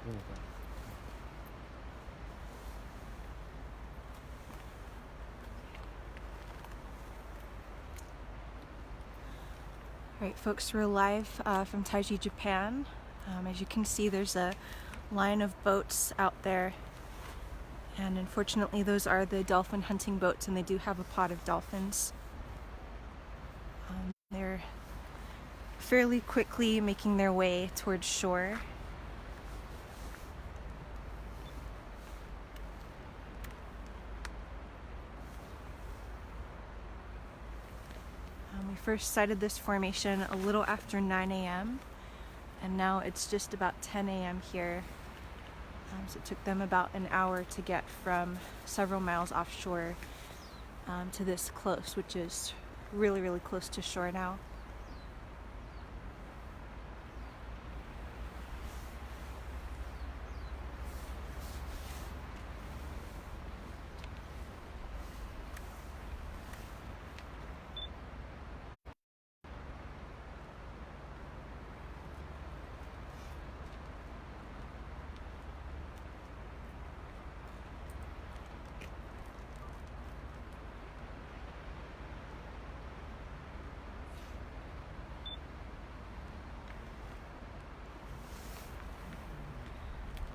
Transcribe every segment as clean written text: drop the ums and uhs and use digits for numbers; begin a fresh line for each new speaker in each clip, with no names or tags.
그러니까.
Alright folks, we're live from Taiji, Japan. As you can see, there's a line of boats out there, and unfortunately those are the dolphin hunting boats, and they do have a pod of dolphins. They're fairly quickly making their way towards shore. We first sighted this formation a little after 9 a.m. and now it's just about 10 a.m. here. So it took them about an hour to get from several miles offshore to this close, which is really, really close to shore now.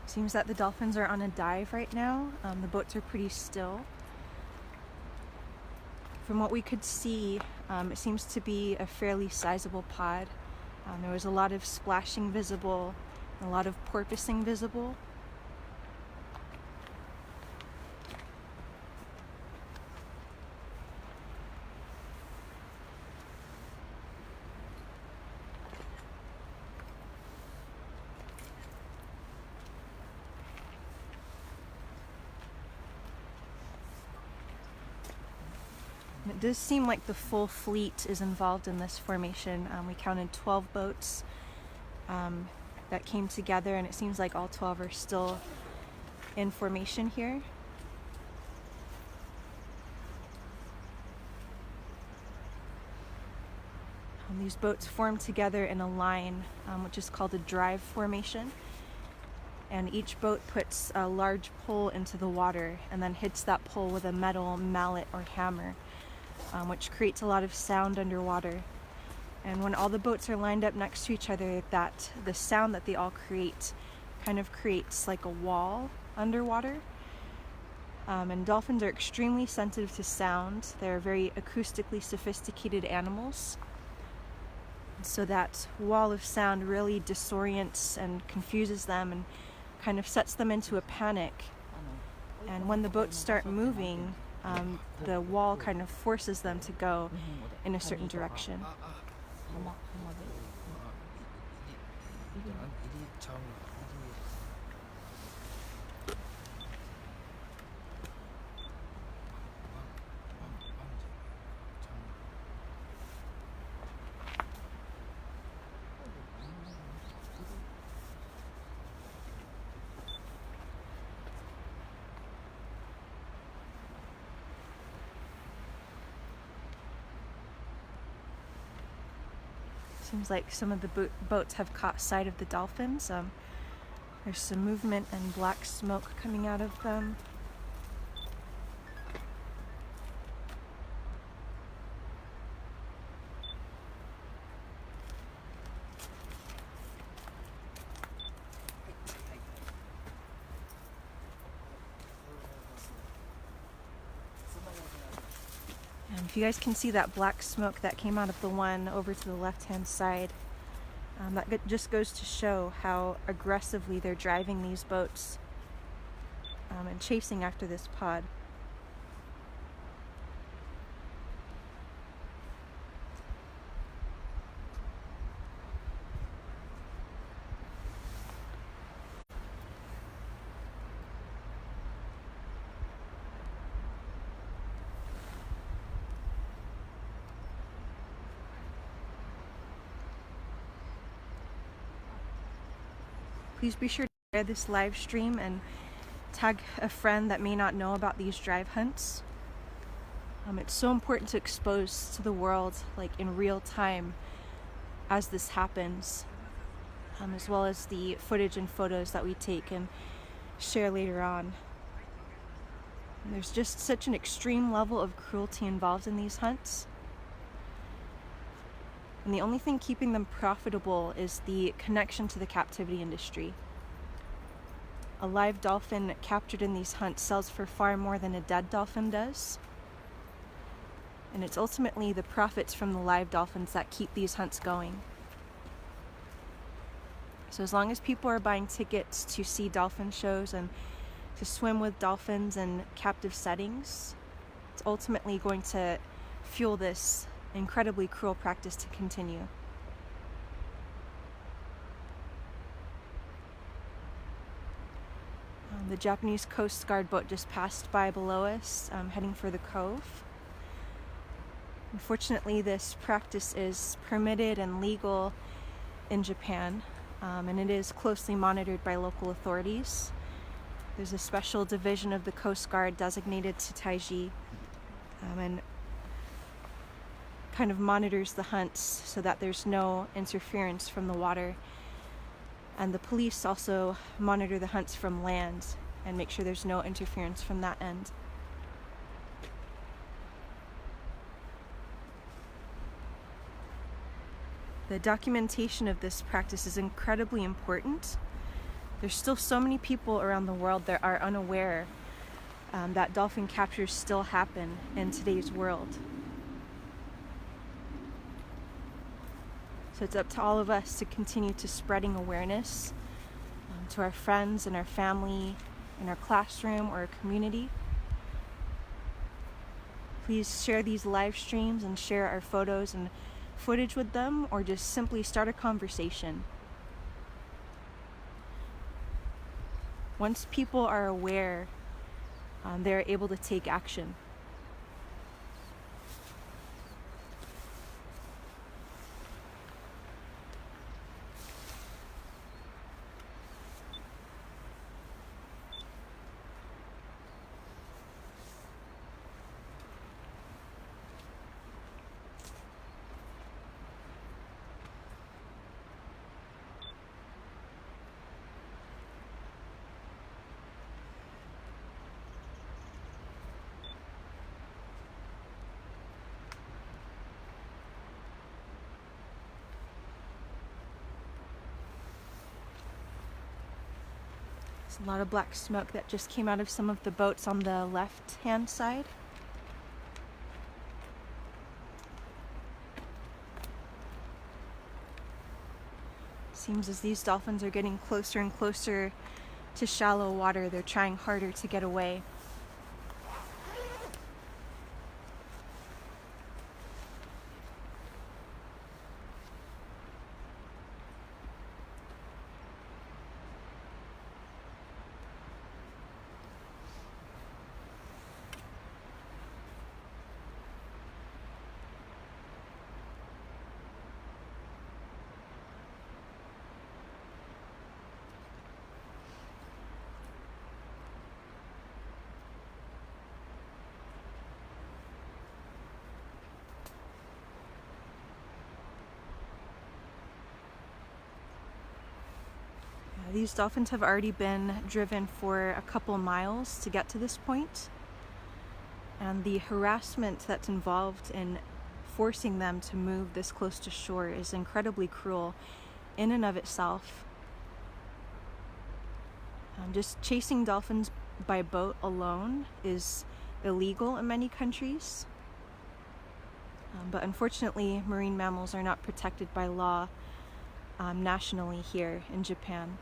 Seems that the dolphins are on a dive right now. The boats are pretty still. From what we could see, it seems to be a fairly sizable pod. There was a lot of splashing visible, a lot of porpoising visible. It does seem like the full fleet is involved in this formation. We counted 12 boats that came together, and it seems like all 12 are still in formation here. These boats form together in a line, which is called a drive formation. And each boat puts a large pole into the water and then hits that pole with a metal mallet or hammer, which creates a lot of sound underwater. And when all the boats are lined up next to each other, the sound that they all create kind of creates like a wall underwater. And dolphins are extremely sensitive to sound. They're very acoustically sophisticated animals. So that wall of sound really disorients and confuses them and kind of sets them into a panic. And when the boats start moving, the wall kind of forces them to go in a certain direction. Seems like some of the boats have caught sight of the dolphins. There's some movement and black smoke coming out of them. And if you guys can see that black smoke that came out of the one over to the left-hand side, that just goes to show how aggressively they're driving these boats and chasing after this pod. Please be sure to share this live stream and tag a friend that may not know about these drive hunts. It's so important to expose to the world, like in real time, as this happens. as well as the footage and photos that we take and share later on. And there's just such an extreme level of cruelty involved in these hunts. And the only thing keeping them profitable is the connection to the captivity industry. A live dolphin captured in these hunts sells for far more than a dead dolphin does. And it's ultimately the profits from the live dolphins that keep these hunts going. So as long as people are buying tickets to see dolphin shows and to swim with dolphins in captive settings, it's ultimately going to fuel this incredibly cruel practice to continue. The Japanese Coast Guard boat just passed by below us, heading for the Cove. Unfortunately, this practice is permitted and legal in Japan, and it is closely monitored by local authorities. There's a special division of the Coast Guard designated to Taiji, and kind of monitors the hunts so that there's no interference from the water. And the police also monitor the hunts from land and make sure there's no interference from that end. The documentation of this practice is incredibly important. There's still so many people around the world that are unaware that dolphin captures still happen in today's world. So it's up to all of us to continue to spreading awareness to our friends and our family, in our classroom or our community. Please share these live streams and share our photos and footage with them, or just simply start a conversation. Once people are aware, they're able to take action. There's a lot of black smoke that just came out of some of the boats on the left-hand side. Seems as these dolphins are getting closer and closer to shallow water, they're trying harder to get away. These dolphins have already been driven for a couple miles to get to this point, and the harassment that's involved in forcing them to move this close to shore is incredibly cruel in and of itself. Just chasing dolphins by boat alone is illegal in many countries, but unfortunately marine mammals are not protected by law nationally here in Japan.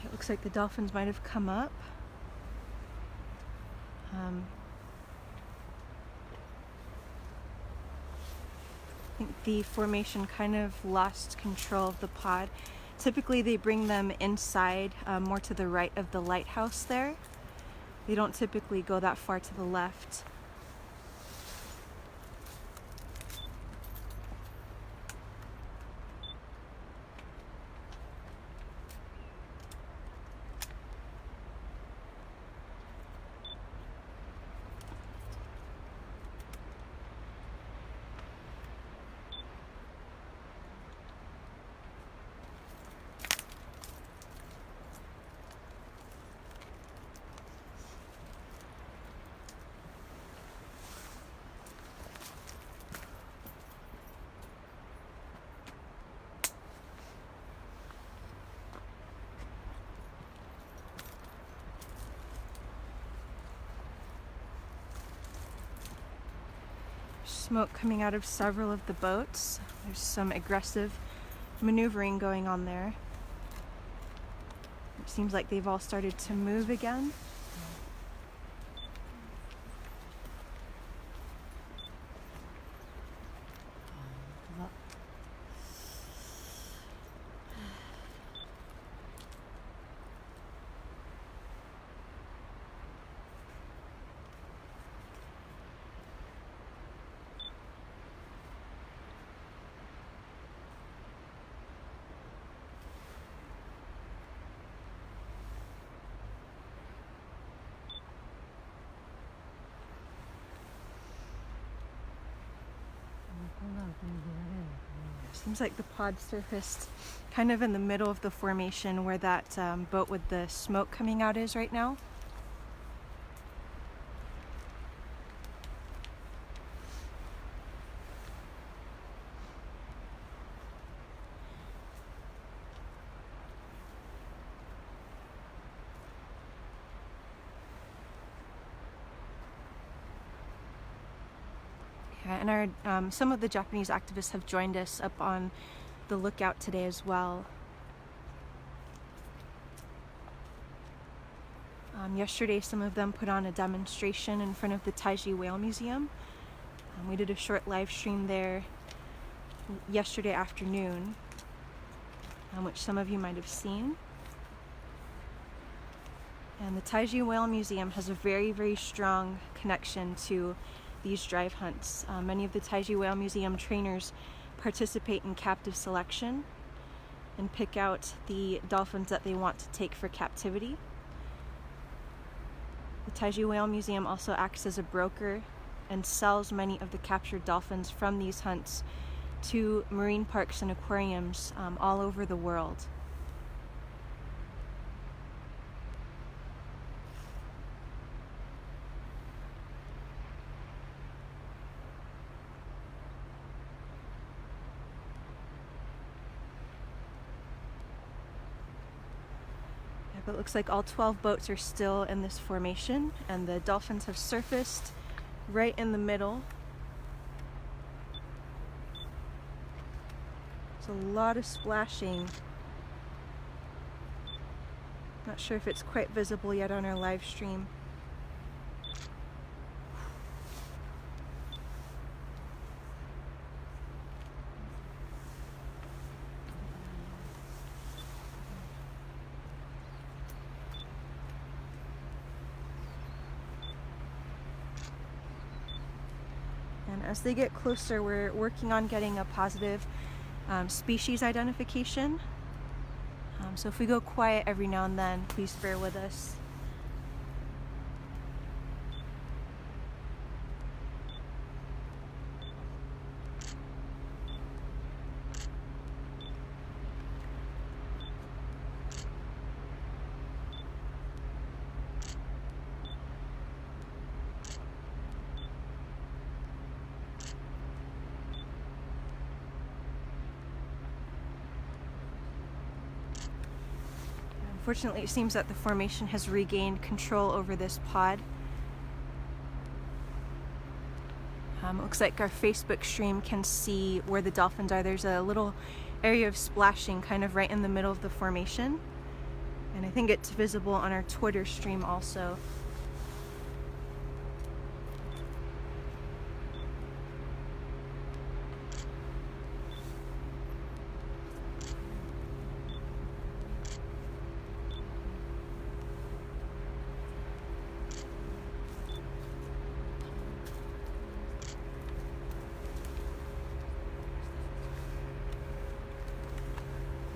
It looks like the dolphins might have come up. I think the formation kind of lost control of the pod. Typically they bring them inside, more to the right of the lighthouse there. They don't typically go that far to the left. Smoke coming out of several of the boats. There's some aggressive maneuvering going on there. It seems like they've all started to move again. Seems like the pod surfaced kind of in the middle of the formation where that boat with the smoke coming out is right now. And our some of the Japanese activists have joined us up on the lookout today as well. Yesterday, some of them put on a demonstration in front of the Taiji Whale Museum. We did a short live stream there yesterday afternoon, which some of you might have seen. And the Taiji Whale Museum has a very, very strong connection to these drive hunts. Many of the Taiji Whale Museum trainers participate in captive selection and pick out the dolphins that they want to take for captivity. The Taiji Whale Museum also acts as a broker and sells many of the captured dolphins from these hunts to marine parks and aquariums all over the world. But it looks like all 12 boats are still in this formation, and the dolphins have surfaced right in the middle. There's a lot of splashing. Not sure if it's quite visible yet on our live stream. And as they get closer, we're working on getting a positive species identification. So if we go quiet every now and then, please bear with us. Unfortunately, it seems that the formation has regained control over this pod. It looks like our Facebook stream can see where the dolphins are. There's a little area of splashing kind of right in the middle of the formation. And I think it's visible on our Twitter stream also.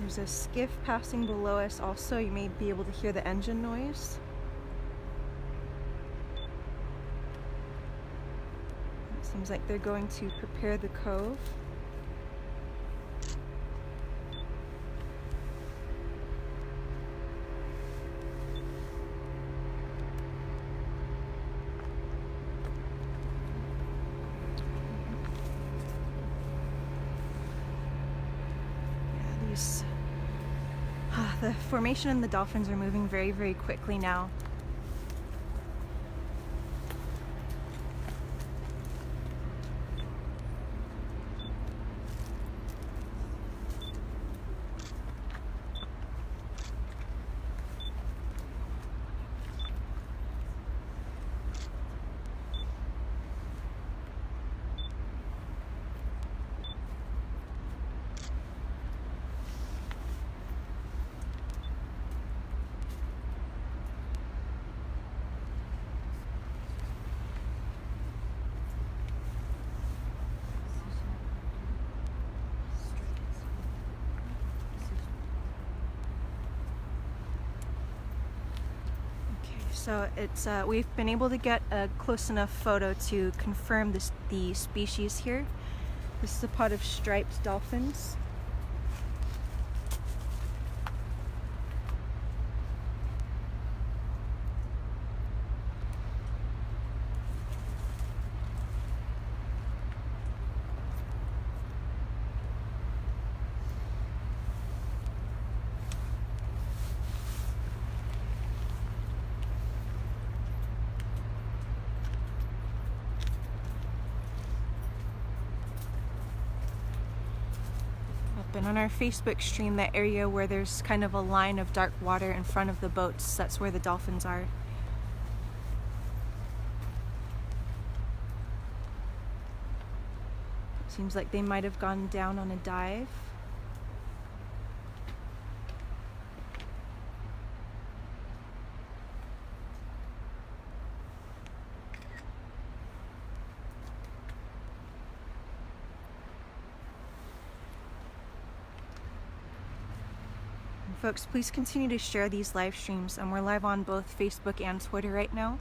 There's a skiff passing below us also. You may be able to hear the engine noise. It seems like they're going to prepare the cove. Yeah, the formation and the Dolphins are moving very, very quickly now. So it's we've been able to get a close enough photo to confirm the species here. This is a pod of striped dolphins. And on our Facebook stream, that area where there's kind of a line of dark water in front of the boats, that's where the dolphins are. Seems like they might have gone down on a dive. Folks, please continue to share these live streams, and we're live on both Facebook and Twitter right now.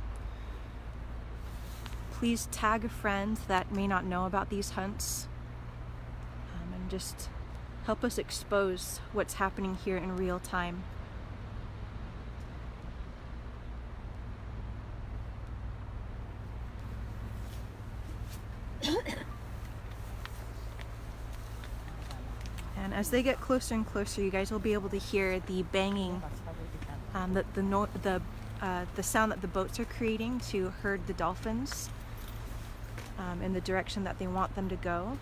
Please tag a friend that may not know about these hunts, and just help us expose what's happening here in real time. And as they get closer and closer, you guys will be able to hear the banging, the sound that the boats are creating to herd the dolphins in the direction that they want them to go.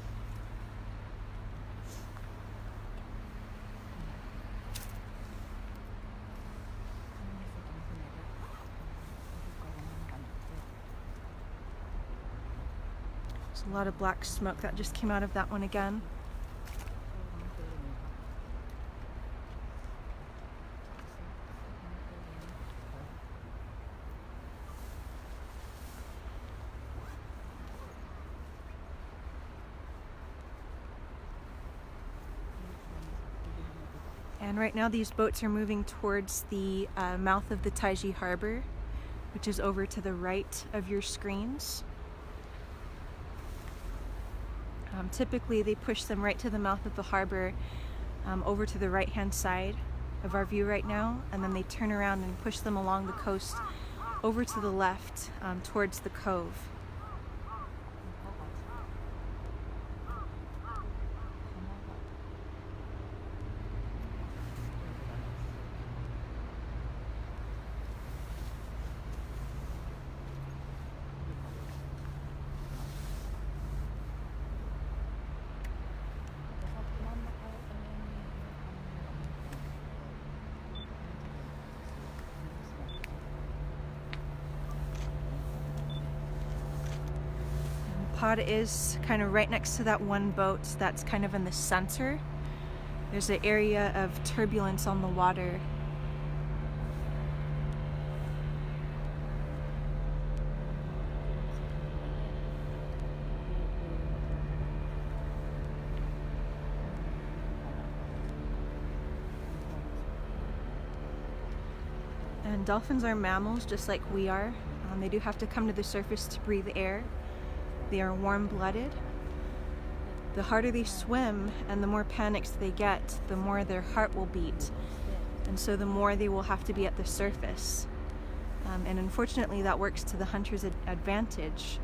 There's a lot of black smoke that just came out of that one again. And right now these boats are moving towards the mouth of the Taiji harbor, which is over to the right of your screens. Typically they push them right to the mouth of the harbor, over to the right hand side of our view right now, and then they turn around and push them along the coast over to the left, towards the cove. pod is kind of right next to that one boat that's kind of in the center. There's an area of turbulence on the water. And dolphins are mammals just like we are. They do have to come to the surface to breathe air. They are warm-blooded. The harder they swim and the more panicked they get, the more their heart will beat. And so the more they will have to be at the surface. And unfortunately that works to the hunter's advantage.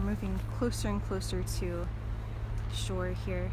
Moving closer and closer to shore here.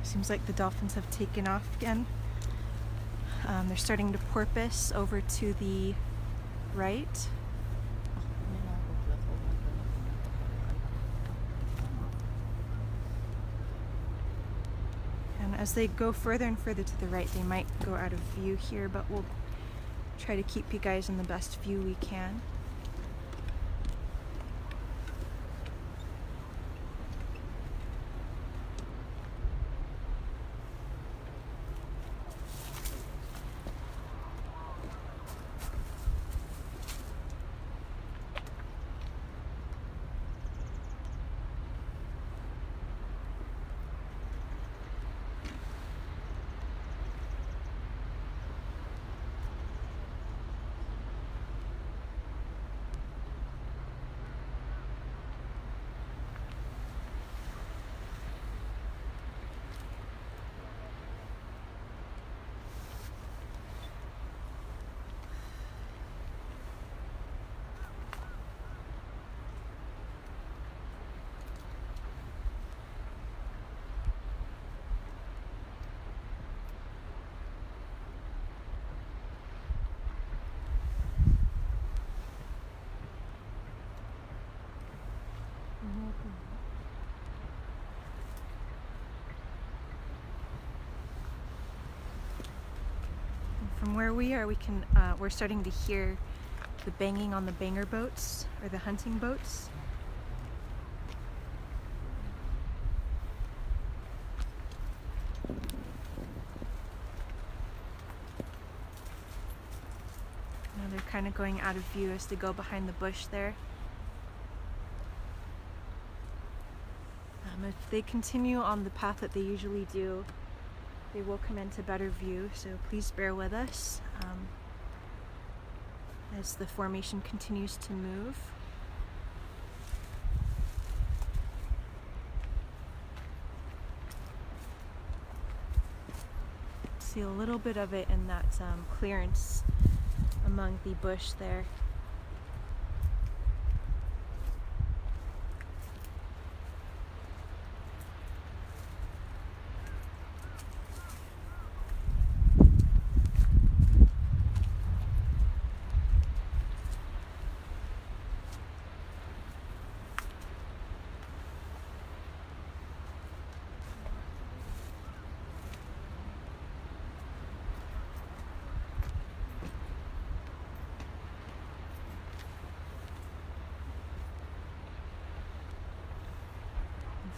Seems like the dolphins have taken off again. They're starting to porpoise over to the right. And as they go further and further to the right, they might go out of view here, but we'll try to keep you guys in the best view we can. we are, we're starting to hear the banging on the banger boats, or the hunting boats. Now they're kind of going out of view as they go behind the bush there. If they continue on the path that they usually do, they will come into better view, so please bear with us as the formation continues to move. See a little bit of it in that clearance among the bush there.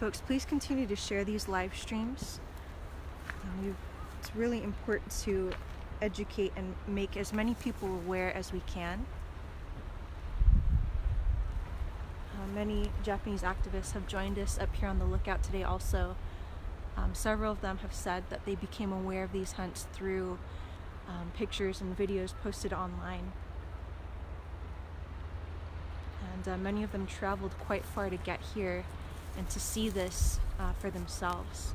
Folks, please continue to share these live streams. It's really important to educate and make as many people aware as we can. Many Japanese activists have joined us up here on the lookout today also. Several of them have said that they became aware of these hunts through pictures and videos posted online. And many of them traveled quite far to get here and to see this for themselves.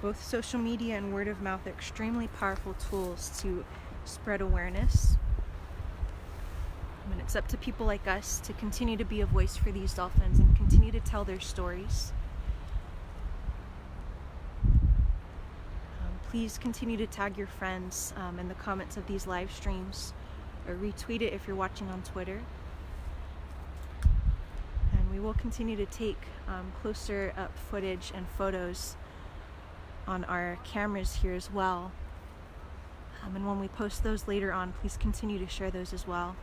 Both social media and word of mouth are extremely powerful tools to spread awareness. And it's up to people like us to continue to be a voice for these dolphins and continue to tell their stories. Please continue to tag your friends in the comments of these live streams, or retweet it if you're watching on Twitter. And we will continue to take closer up footage and photos on our cameras here as well. And when we post those later on, please continue to share those as well.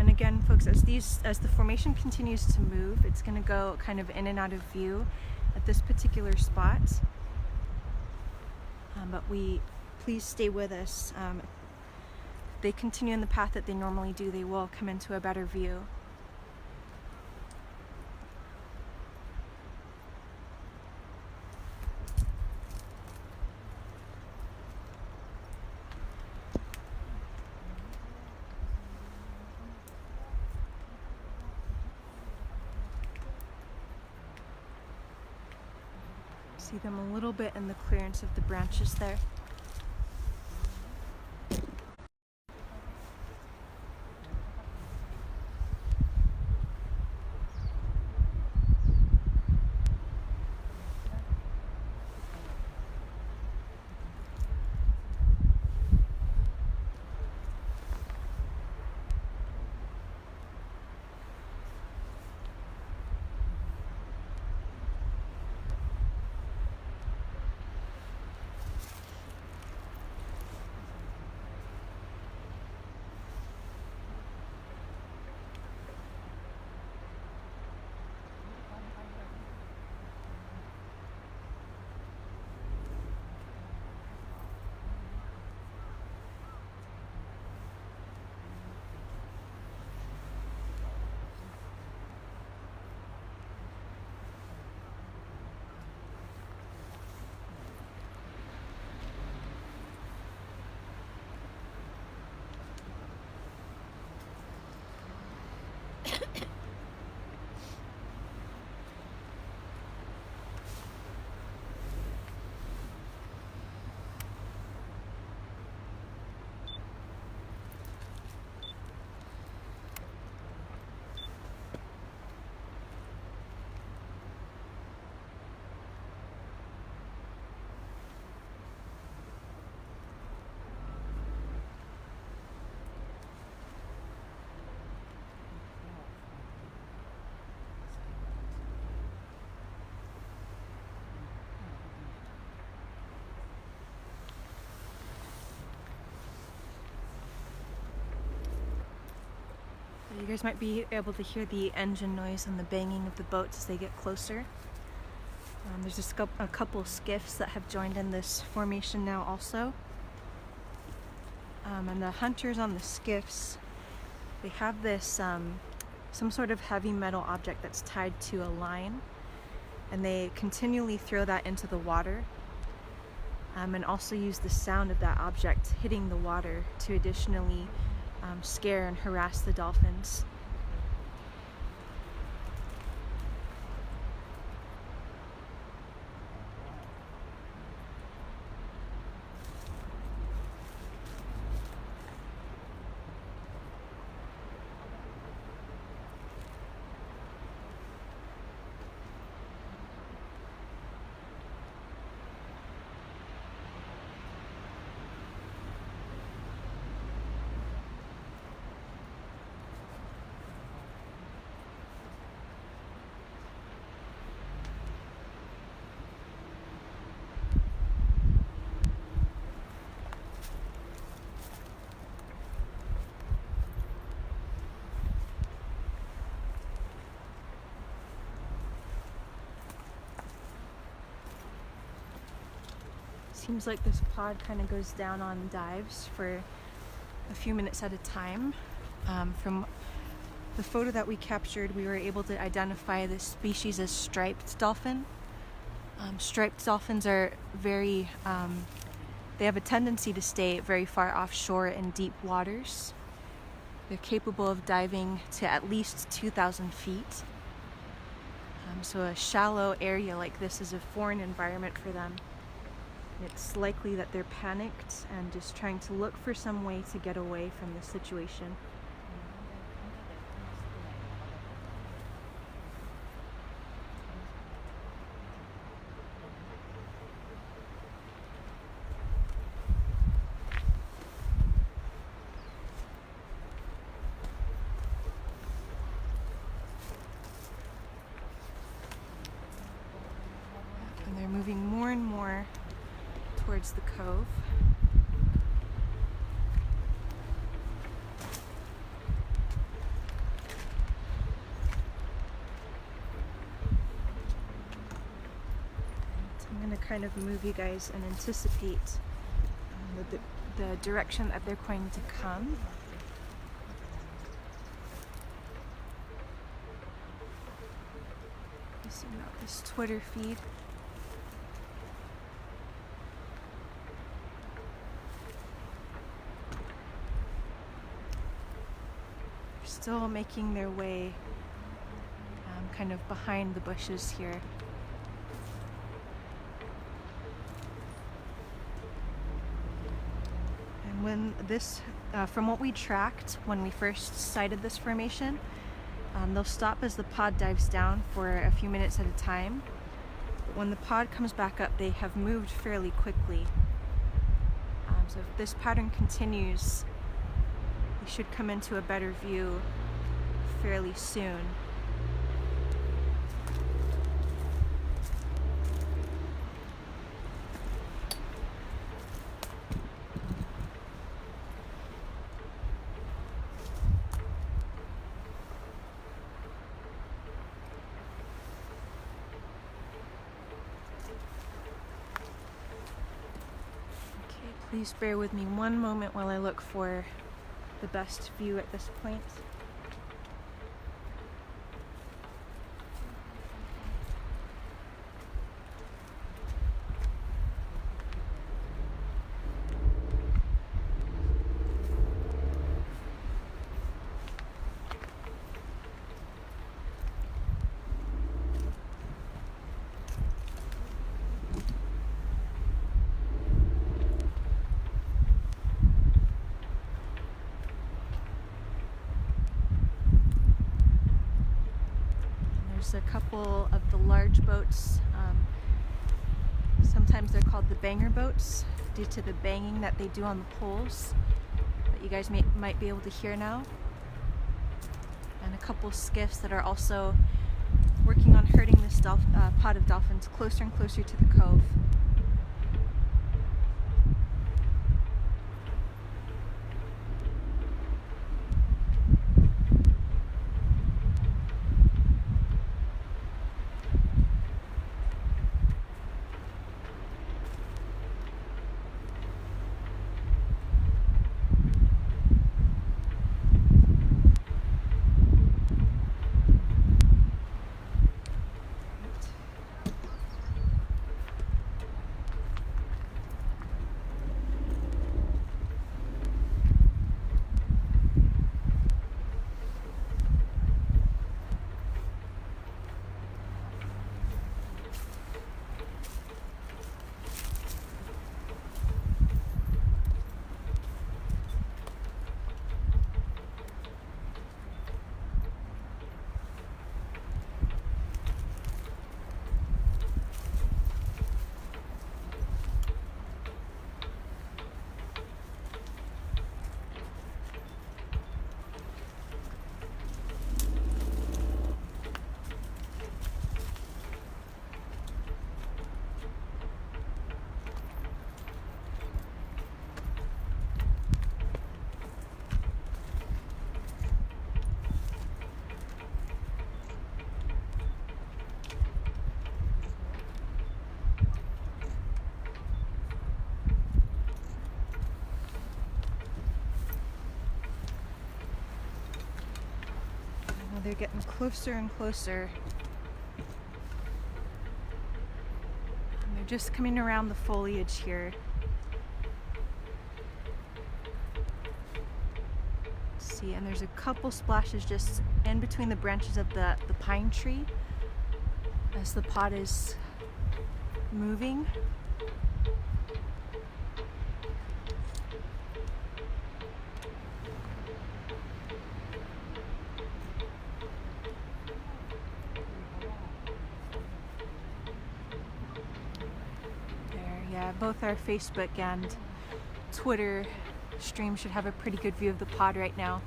Again, folks, as the formation continues to move, it's going to go kind of in and out of view at this particular spot. But please stay with us. If they continue in the path that they normally do, they will come into a better view. See them a little bit in the clearance of the branches there. You guys might be able to hear the engine noise and the banging of the boats as they get closer. There's just a couple skiffs that have joined in this formation now also. And the hunters on the skiffs, they have this some sort of heavy metal object that's tied to a line, and they continually throw that into the water, and also use the sound of that object hitting the water to additionally scare and harass the dolphins. Seems like this pod kind of goes down on dives for a few minutes at a time. From the photo that we captured, we were able to identify this species as striped dolphin. Striped dolphins are they have a tendency to stay very far offshore in deep waters. They're capable of diving to at least 2,000 feet. So a shallow area like this is a foreign environment for them. It's likely that they're panicked and just trying to look for some way to get away from the situation. And they're moving more and more towards the cove. So I'm going to kind of move you guys and anticipate the direction that they're going to come. Missing out this Twitter feed. Still making their way kind of behind the bushes here. And when this, from what we tracked when we first sighted this formation, they'll stop as the pod dives down for a few minutes at a time. But when the pod comes back up, they have moved fairly quickly. So if this pattern continues, we should come into a better view fairly soon. Okay, please bear with me one moment while I look for the best view at this point. A couple of the large boats, sometimes they're called the banger boats due to the banging that they do on the poles that you guys might be able to hear now, and a couple skiffs that are also working on herding this pod of dolphins closer and closer to the cove. They're getting closer and closer. And they're just coming around the foliage here. See, and there's a couple splashes just in between the branches of the pine tree as the pod is moving. Yeah, both our Facebook and Twitter stream should have a pretty good view of the pod right now.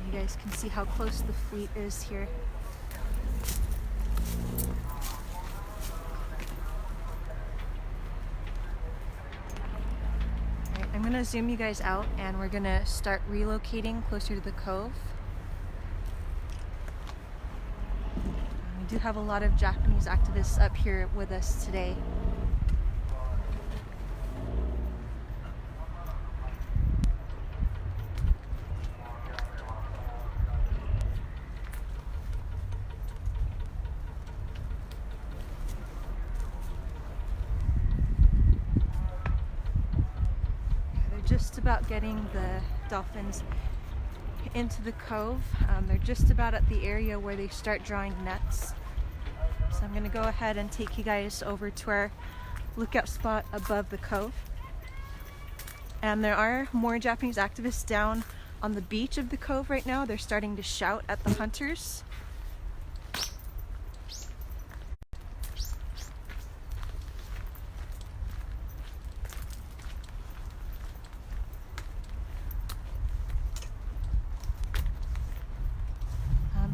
You guys can see how close the fleet is here. Alright, I'm gonna zoom you guys out and we're gonna start relocating closer to the cove. We do have a lot of Japanese activists up here with us today. Just about getting the dolphins into the cove. They're just about at the area where they start drawing nets. So I'm going to go ahead and take you guys over to our lookout spot above the cove. And there are more Japanese activists down on the beach of the cove right now. They're starting to shout at the hunters.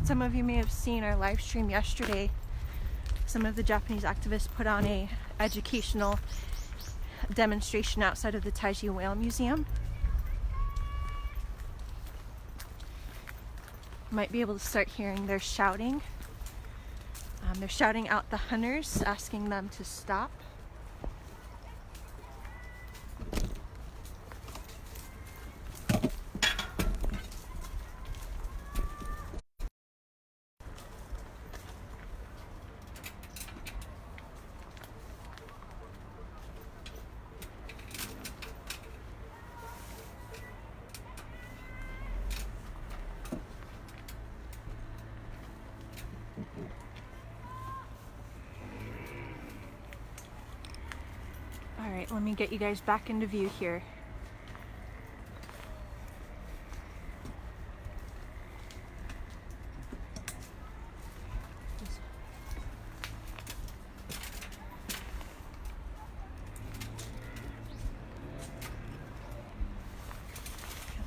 Some of you may have seen our live stream yesterday. Some of the Japanese activists put on a educational demonstration outside of the Taiji Whale Museum. You might be able to start hearing their shouting. They're shouting out the hunters, asking them to stop. Alright, let me get you guys back into view here.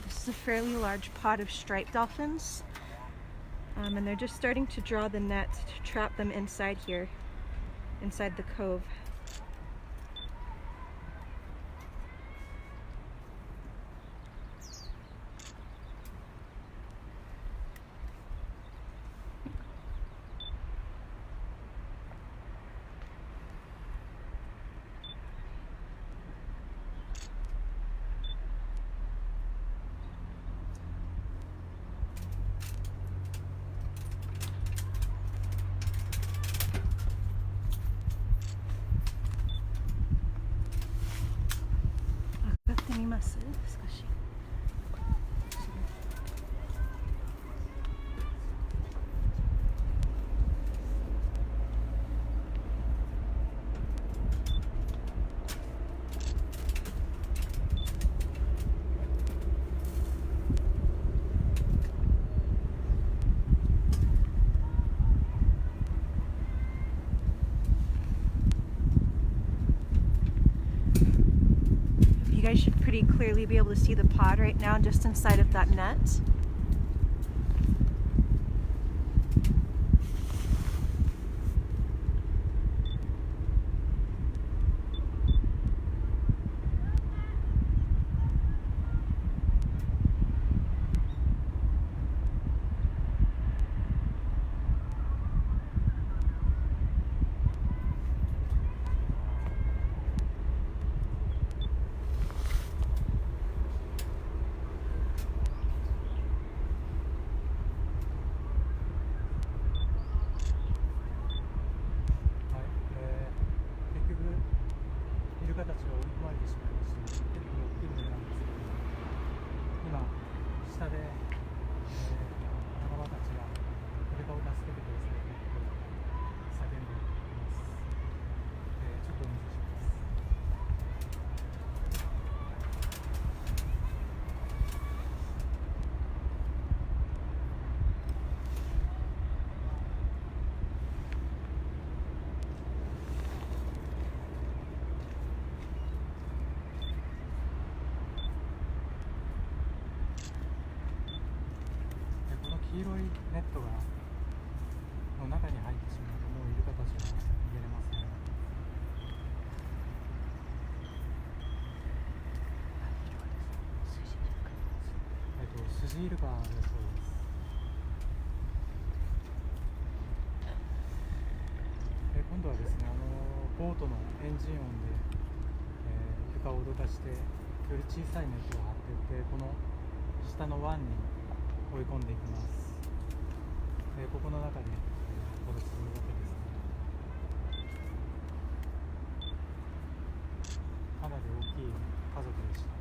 This is a fairly large pod of striped dolphins. And they're just starting to draw the net to trap them inside here, inside the cove. guys should pretty clearly be able to see the pod right now just inside of that net.
スジイルカだそうです。今度はですね、ボートのエンジン音で、床を脅かしてより小さいネットを張っていって、この下の湾に追い込んでいきます。ここの中で殺すわけですね。かなり大きい家族でした。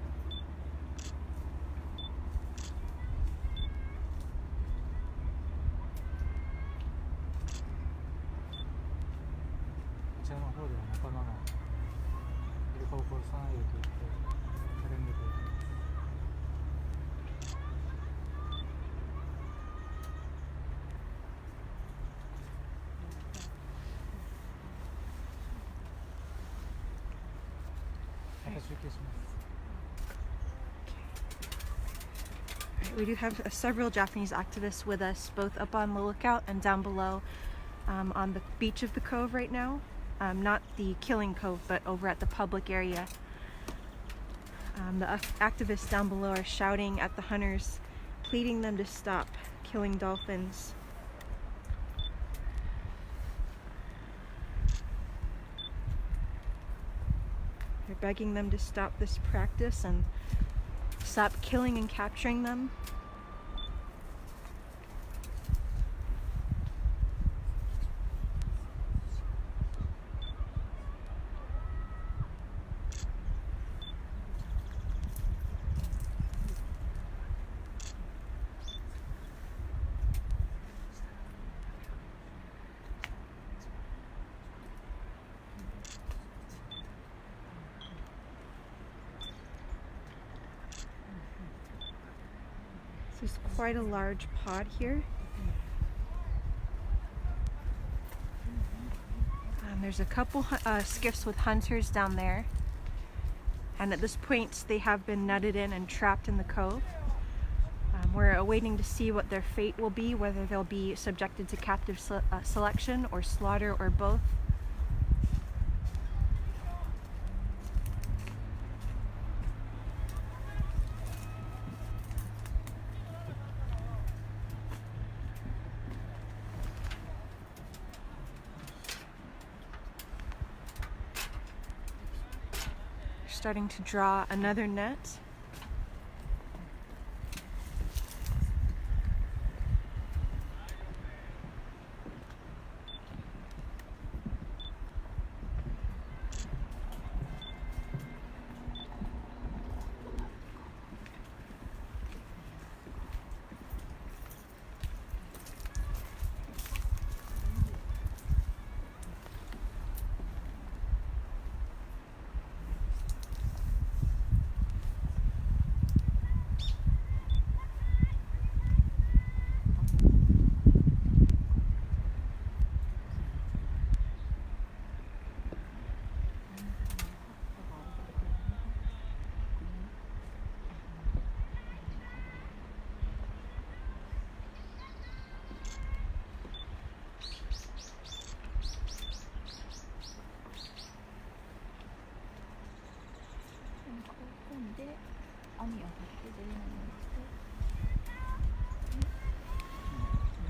こちらの方では仲間がイルカを殺さないでと言って叫んでくれています。また中継します。
We do have several Japanese activists with us, both up on the lookout and down below on the beach of the Cove right now. Not the killing cove, but over at the public area. The activists down below are shouting at the hunters, pleading them to stop killing dolphins. They're begging them to stop this practice and stop killing and capturing them. There's quite a large pod here. There's a couple skiffs with hunters down there. And at this point, they have been netted in and trapped in the cove. We're awaiting to see what their fate will be, whether they'll be subjected to captive selection or slaughter or both. Starting to draw another net.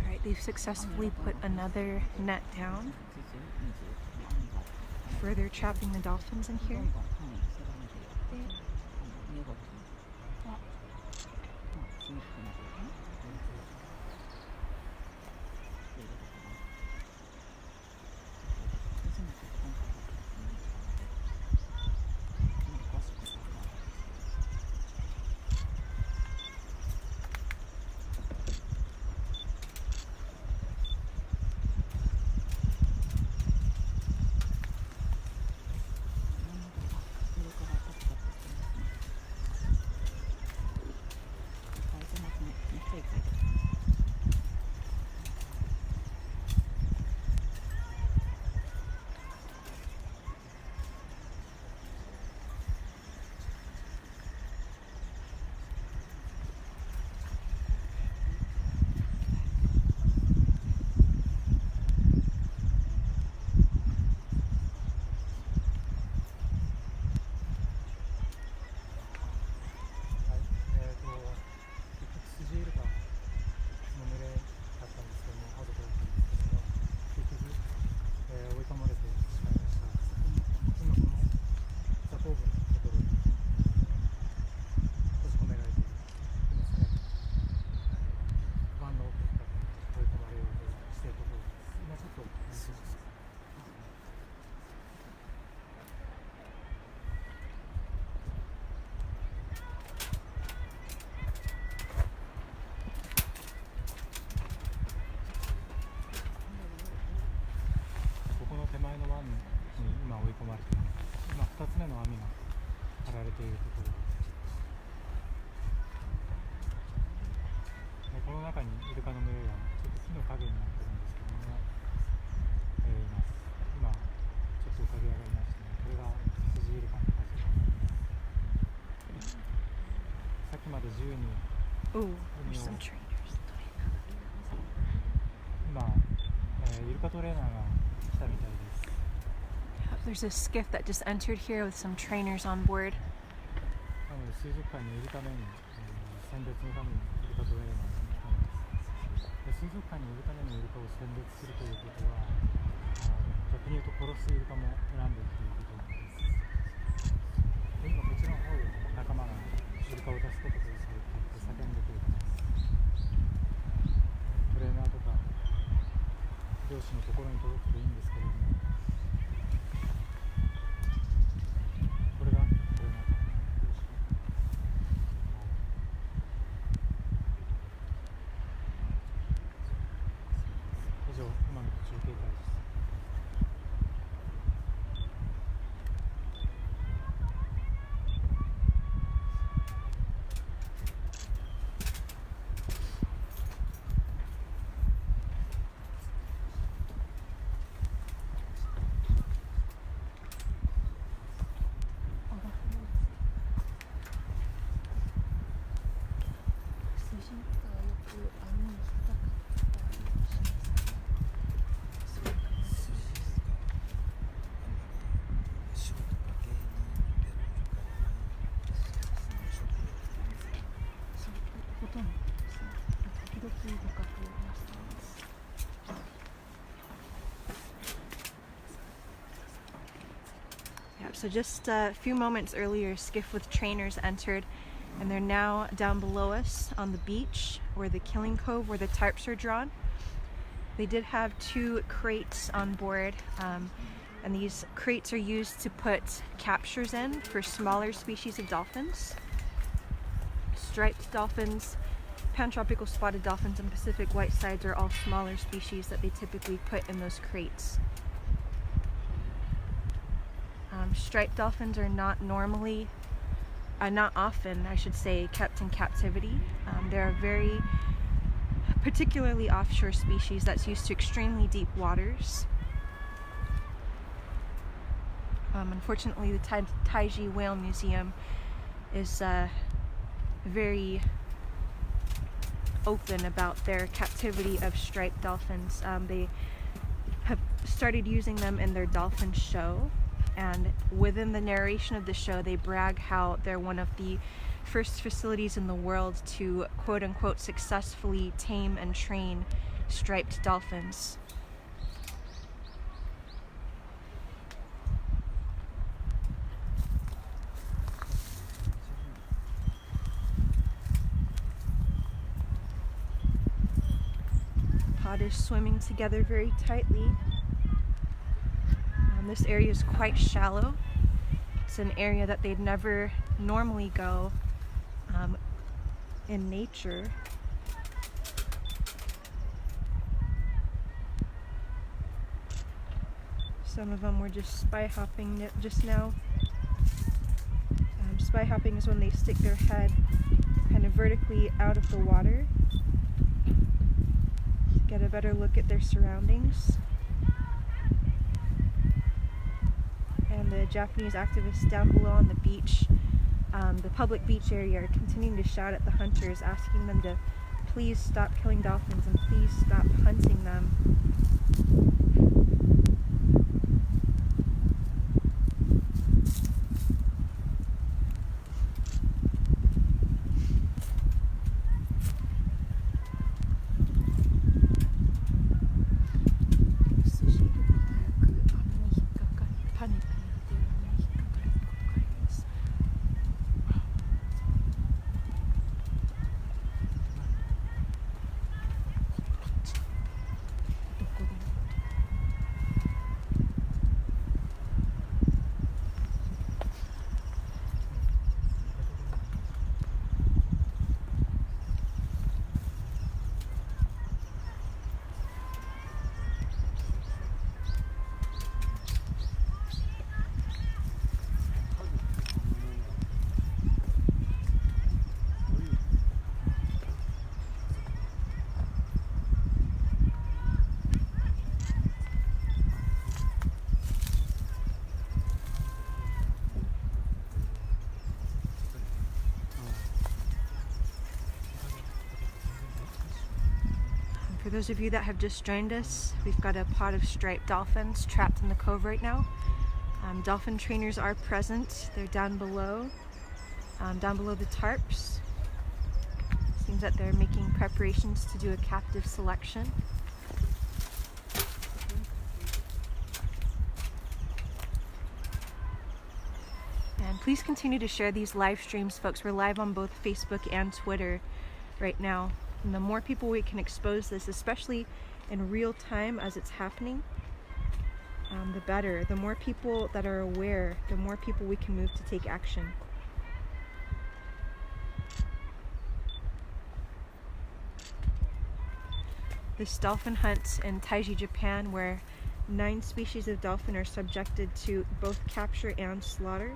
Alright, they've successfully put another net down, further trapping the dolphins in here.
今2つ目の網が張られているところです。この中にイルカの群れがちょっと木の影になってるんですけども、います。今ちょっと浮かび上がりましたね。これがスジイルカの数です。さっきまで自由に海を今、イルカトレーナーが来たみたいです。
There's a skiff that just entered here with some trainers on board.
なので水族館にいるために、選別のためにイルカトレーナーが来たんです。で水族館にいるためにイルカを選別するということは、逆に言うと殺すイルカも選んでいるということなんです。で今こちらの方で仲間がイルカを出すことをされていて叫んでくれてます。トレーナーとか漁師のところに届くといいんですけれども、これがトレーナーかな。以上、今の中継隊です。
So just a few moments earlier, a skiff with trainers entered, and they're now down below us on the beach where the killing cove, where the tarps are drawn. They did have 2 crates on board, and these crates are used to put captures in for smaller species of dolphins. Striped dolphins, pantropical spotted dolphins, and Pacific whitesides are all smaller species that they typically put in those crates. Striped dolphins are not often, I should say, kept in captivity. They're a very particularly offshore species that's used to extremely deep waters. Unfortunately, the Taiji Whale Museum is very open about their captivity of striped dolphins. They have started using them in their dolphin show, and within the narration of the show they brag how they're one of the first facilities in the world to quote-unquote successfully tame and train striped dolphins. Pod is swimming together very tightly. This area is quite shallow. It's an area that they'd never normally go in nature. Some of them were just spy hopping just now. Spy hopping is when they stick their head kind of vertically out of the water to get a better look at their surroundings. And the Japanese activists down below on the beach, the public beach area, are continuing to shout at the hunters, asking them to please stop killing dolphins and please stop hunting them. For those of you that have just joined us, we've got a pod of striped dolphins trapped in the cove right now. Dolphin trainers are present. They're down below the tarps. Seems that they're making preparations to do a captive selection. And please continue to share these live streams, folks. We're live on both Facebook and Twitter right now. And the more people we can expose this, especially in real time as it's happening, the better. The more people that are aware, the more people we can move to take action. This dolphin hunt in Taiji, Japan, where 9 species of dolphin are subjected to both capture and slaughter,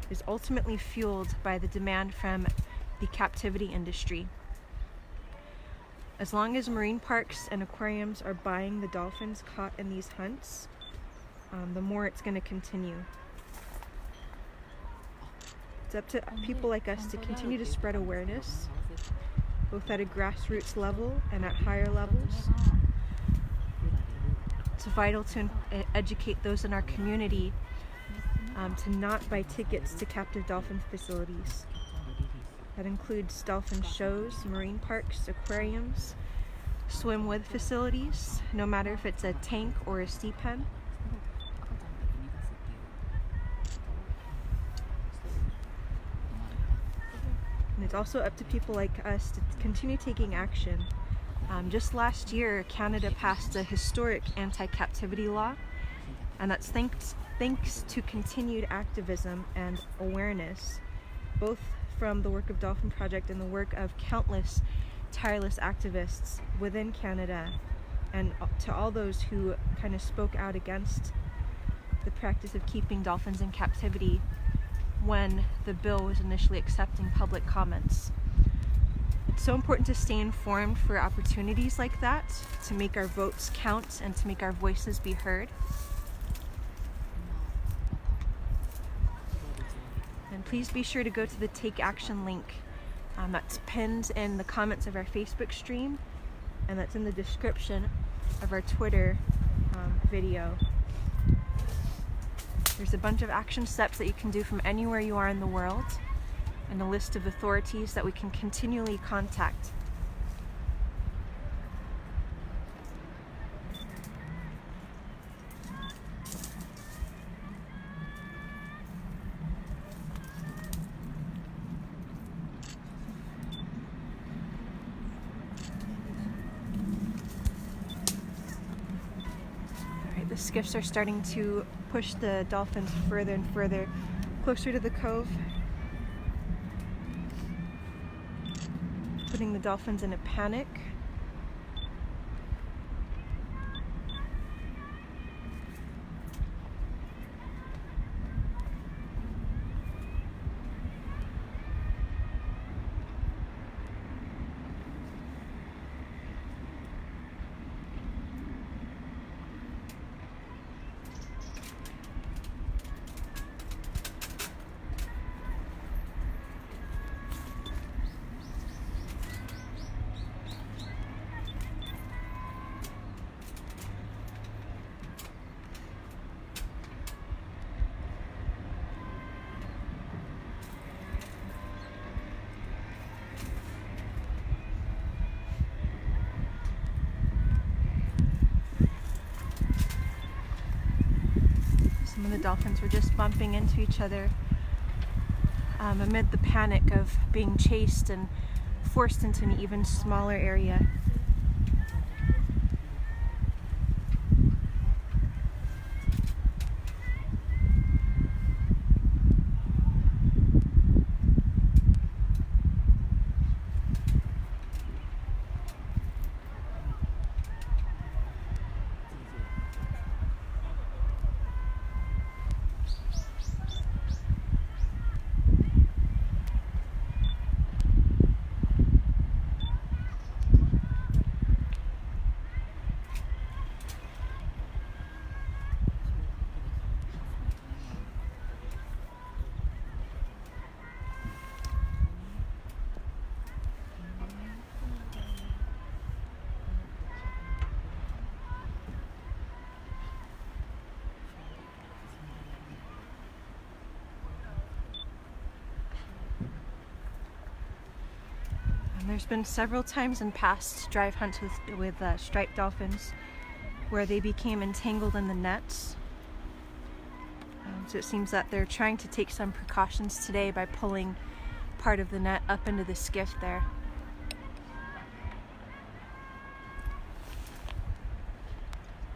is ultimately fueled by the demand from the captivity industry. As long as marine parks and aquariums are buying the dolphins caught in these hunts, the more it's going to continue. It's up to people like us to continue to spread awareness, both at a grassroots level and at higher levels. It's vital to educate those in our community to not buy tickets to captive dolphin facilities. That includes dolphin shows, marine parks, aquariums, swim with facilities, no matter if it's a tank or a sea pen. And it's also up to people like us to continue taking action. Just last year, Canada passed a historic anti-captivity law, and that's thanks to continued activism and awareness, both from the work of Dolphin Project and the work of countless tireless activists within Canada, and to all those who kind of spoke out against the practice of keeping dolphins in captivity when the bill was initially accepting public comments. It's so important to stay informed for opportunities like that, to make our votes count and to make our voices be heard. And please be sure to go to the Take Action link that's pinned in the comments of our Facebook stream, and that's in the description of our Twitter video. There's a bunch of action steps that you can do from anywhere you are in the world. and a list of authorities that we can continually contact. The skiffs are starting to push the dolphins further and further closer to the cove, putting the dolphins in a panic. Some of the dolphins were just bumping into each other amid the panic of being chased and forced into an even smaller area. There's been several times in past drive hunts with striped dolphins where they became entangled in the nets. So it seems that they're trying to take some precautions today by pulling part of the net up into the skiff there.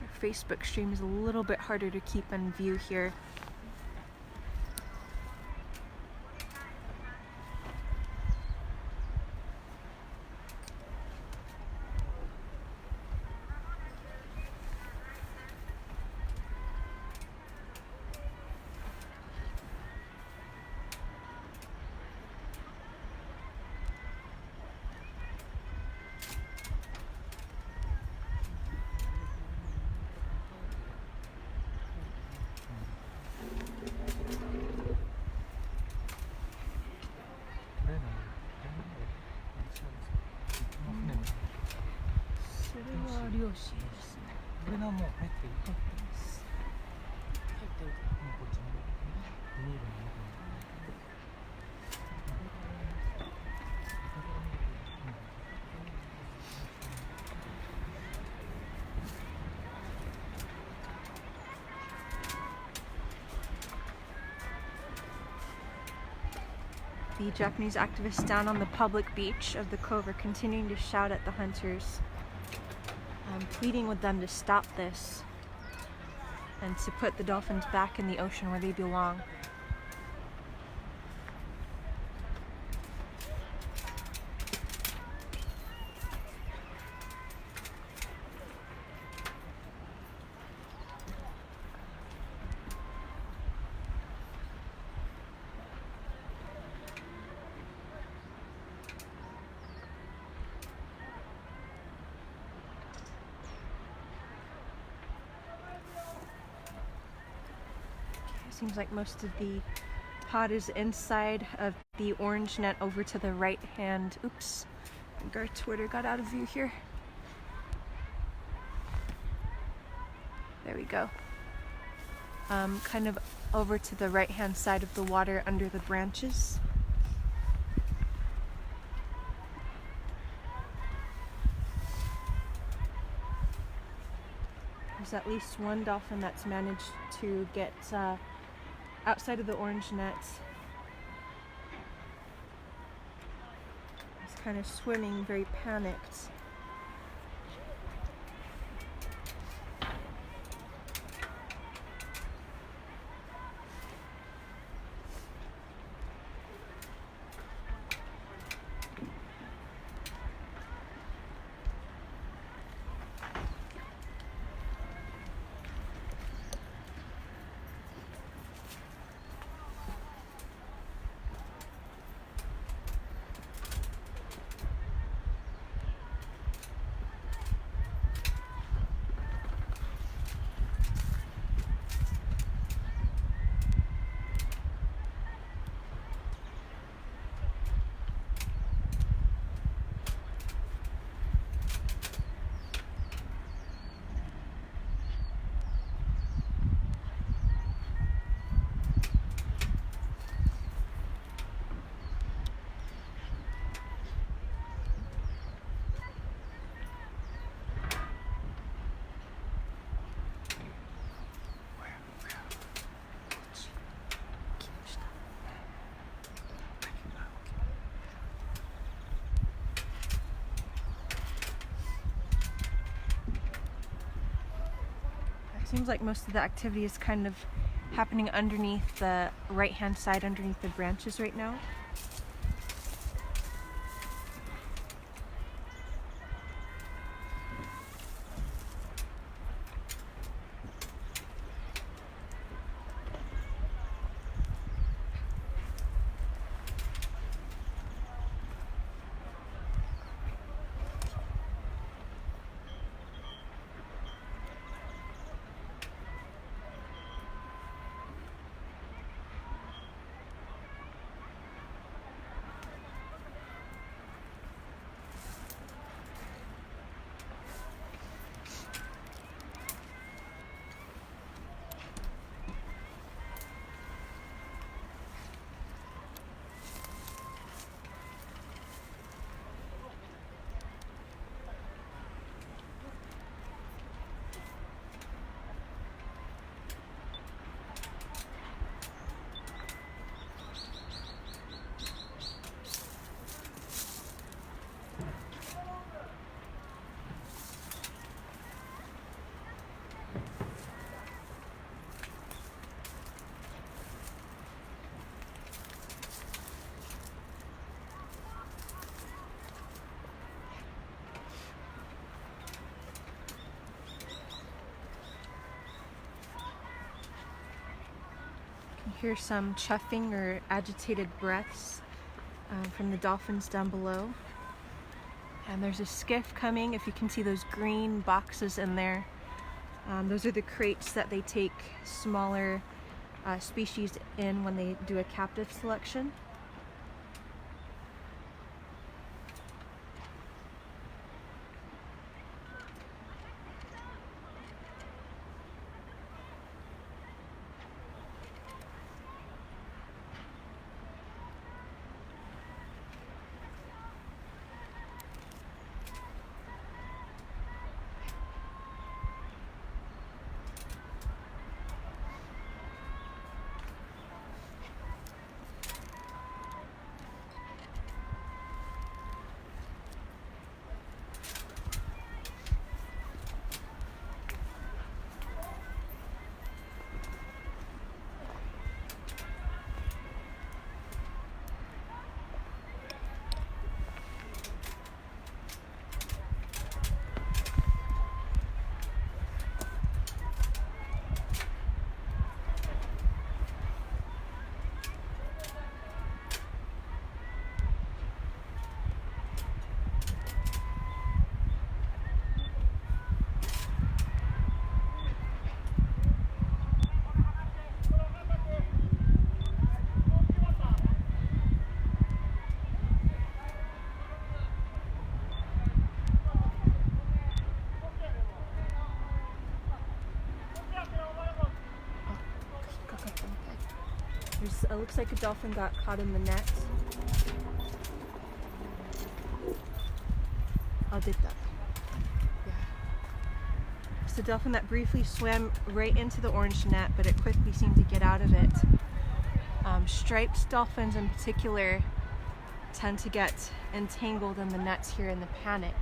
Their Facebook stream is a little bit harder to keep in view here. The Japanese activists down on the public beach of the Cove are continuing to shout at the hunters, pleading with them to stop this and to put the dolphins back in the ocean where they belong. Seems like most of the pod is inside of the orange net over to the right hand. Oops, I think our Twitter got out of view here. There we go. Kind of over to the right hand side of the water under the branches. There's at least one dolphin that's managed to get outside of the orange net. He's kind of swimming, very panicked. Seems like most of the activity is kind of happening underneath the right-hand side, underneath the branches right now. Hear some chuffing or agitated breaths from the dolphins down below. And there's a skiff coming. If you can see those green boxes in there, those are the crates that they take smaller species in when they do a captive selection. It looks like a dolphin got caught in the net. Oh, did that? Yeah. It's a dolphin that briefly swam right into the orange net, but it quickly seemed to get out of it. Striped dolphins in particular tend to get entangled in the nets here in the panic.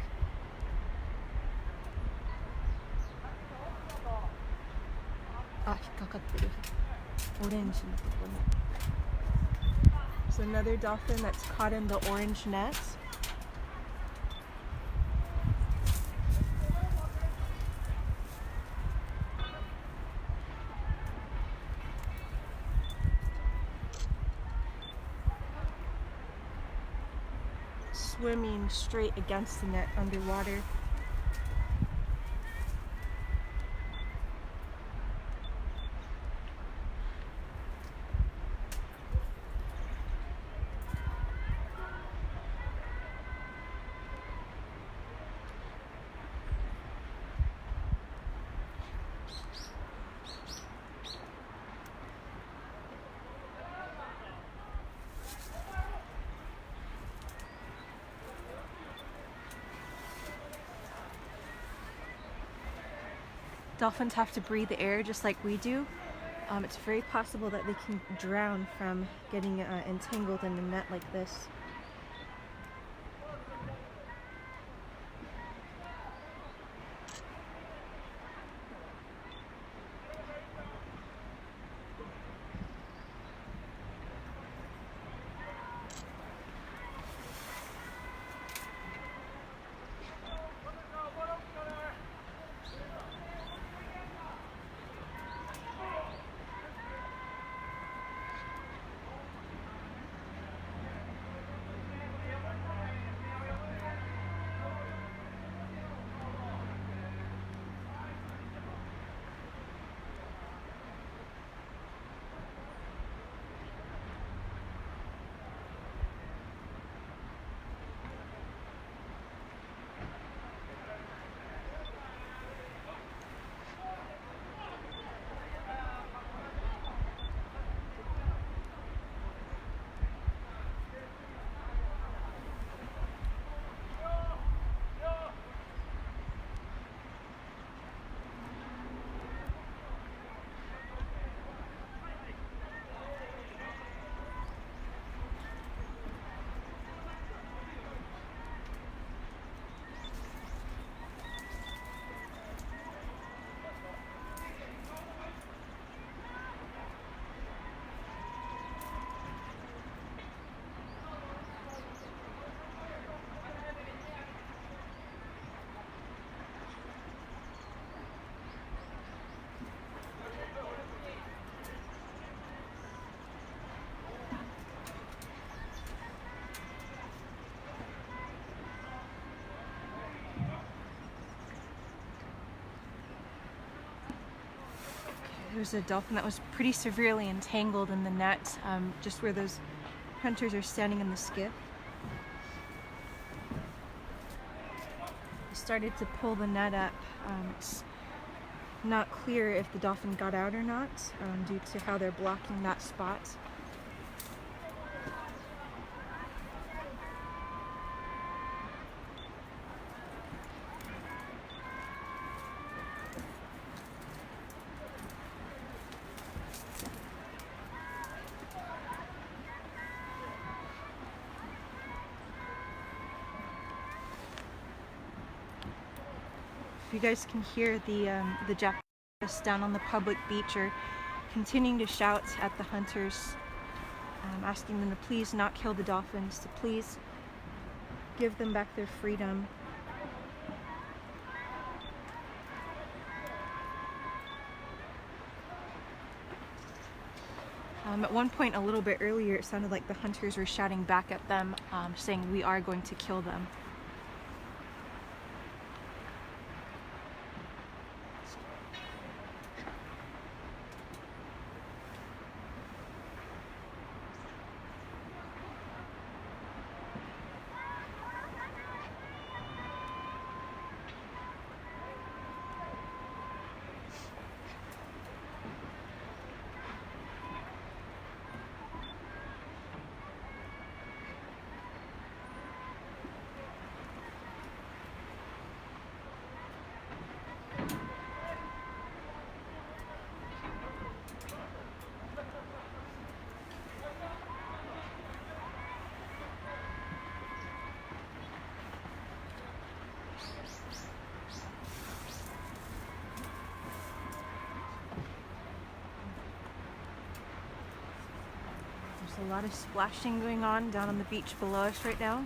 So another dolphin that's caught in the orange net. Swimming straight against the net underwater. Dolphins have to breathe the air just like we do. It's very possible that they can drown from getting entangled in a net like this. There's a dolphin that was pretty severely entangled in the net, just where those hunters are standing in the skiff. They started to pull the net up. It's not clear if the dolphin got out or not, due to how they're blocking that spot. You guys can hear the Japanese down on the public beach are continuing to shout at the hunters, asking them to please not kill the dolphins, to please give them back their freedom. At one point a little bit earlier it sounded like the hunters were shouting back at them, saying we are going to kill them. There's a lot of splashing going on down on the beach below us right now.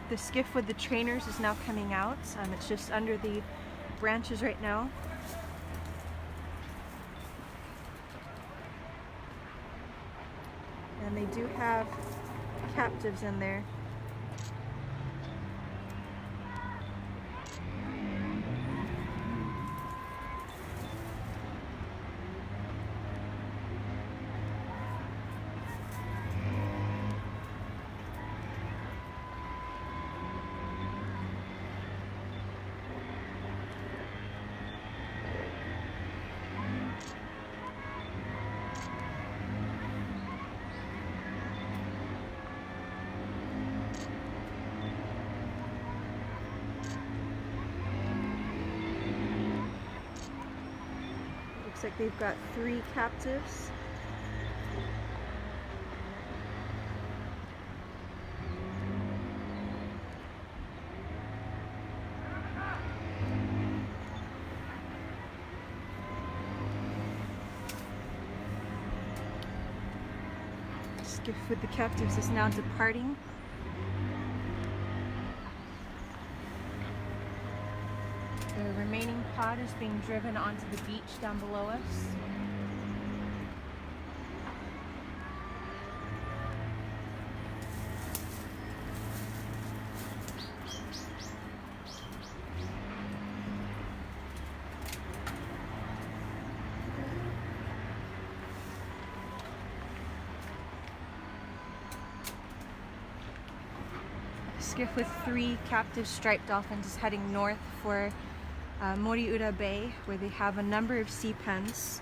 The skiff with the trainers is now coming out. It's just under the branches right now. And they do have captives in there. Looks like they've got 3 captives. The skiff with the captives is now departing. The remaining pod is being driven onto the beach down below us. The skiff with 3 captive striped dolphins is heading north for Moriura Bay, where they have a number of sea pens,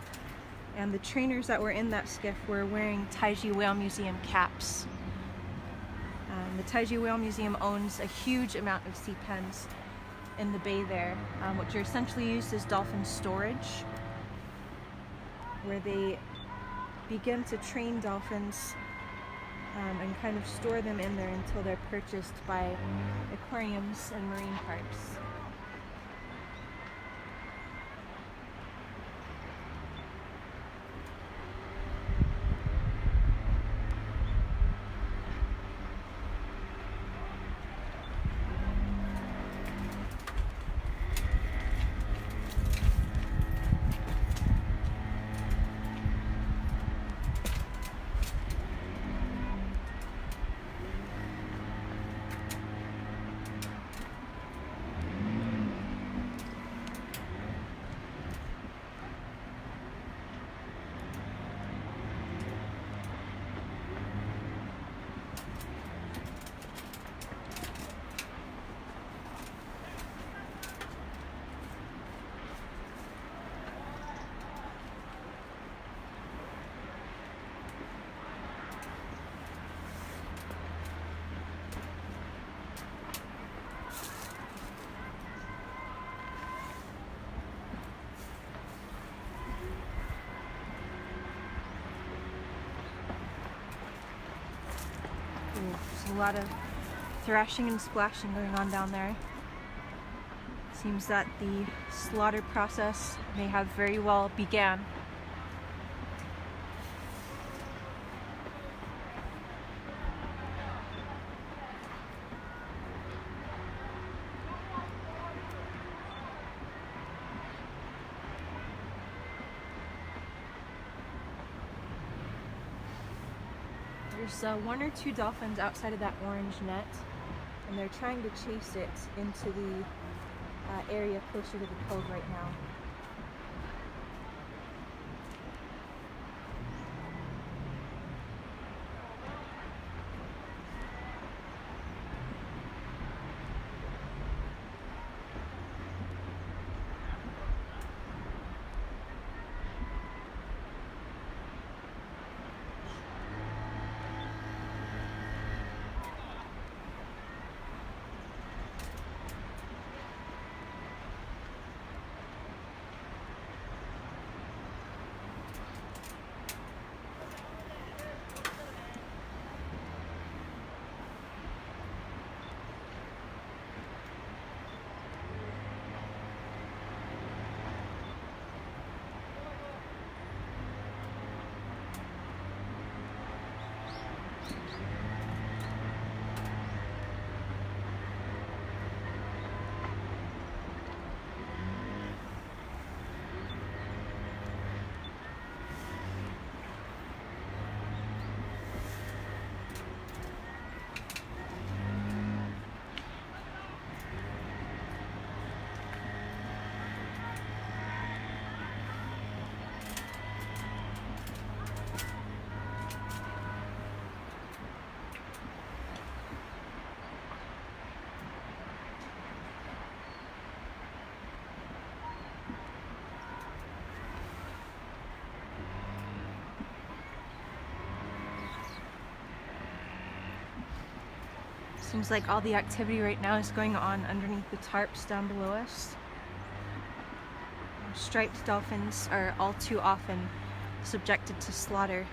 and the trainers that were in that skiff were wearing Taiji Whale Museum caps. The Taiji Whale Museum owns a huge amount of sea pens in the bay there, which are essentially used as dolphin storage, where they begin to train dolphins and kind of store them in there until they're purchased by aquariums and marine parks. There's a lot of thrashing and splashing going on down there. Seems that the slaughter process may have very well began. There's 1 or 2 dolphins outside of that orange net, and they're trying to chase it into the area closer to the cove right now. Seems like all the activity right now is going on underneath the tarps down below us. Striped dolphins are all too often subjected to slaughter.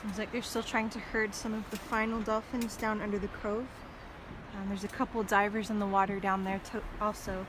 Seems like they're still trying to herd some of the final dolphins down under the cove. There's a couple divers in the water down there also.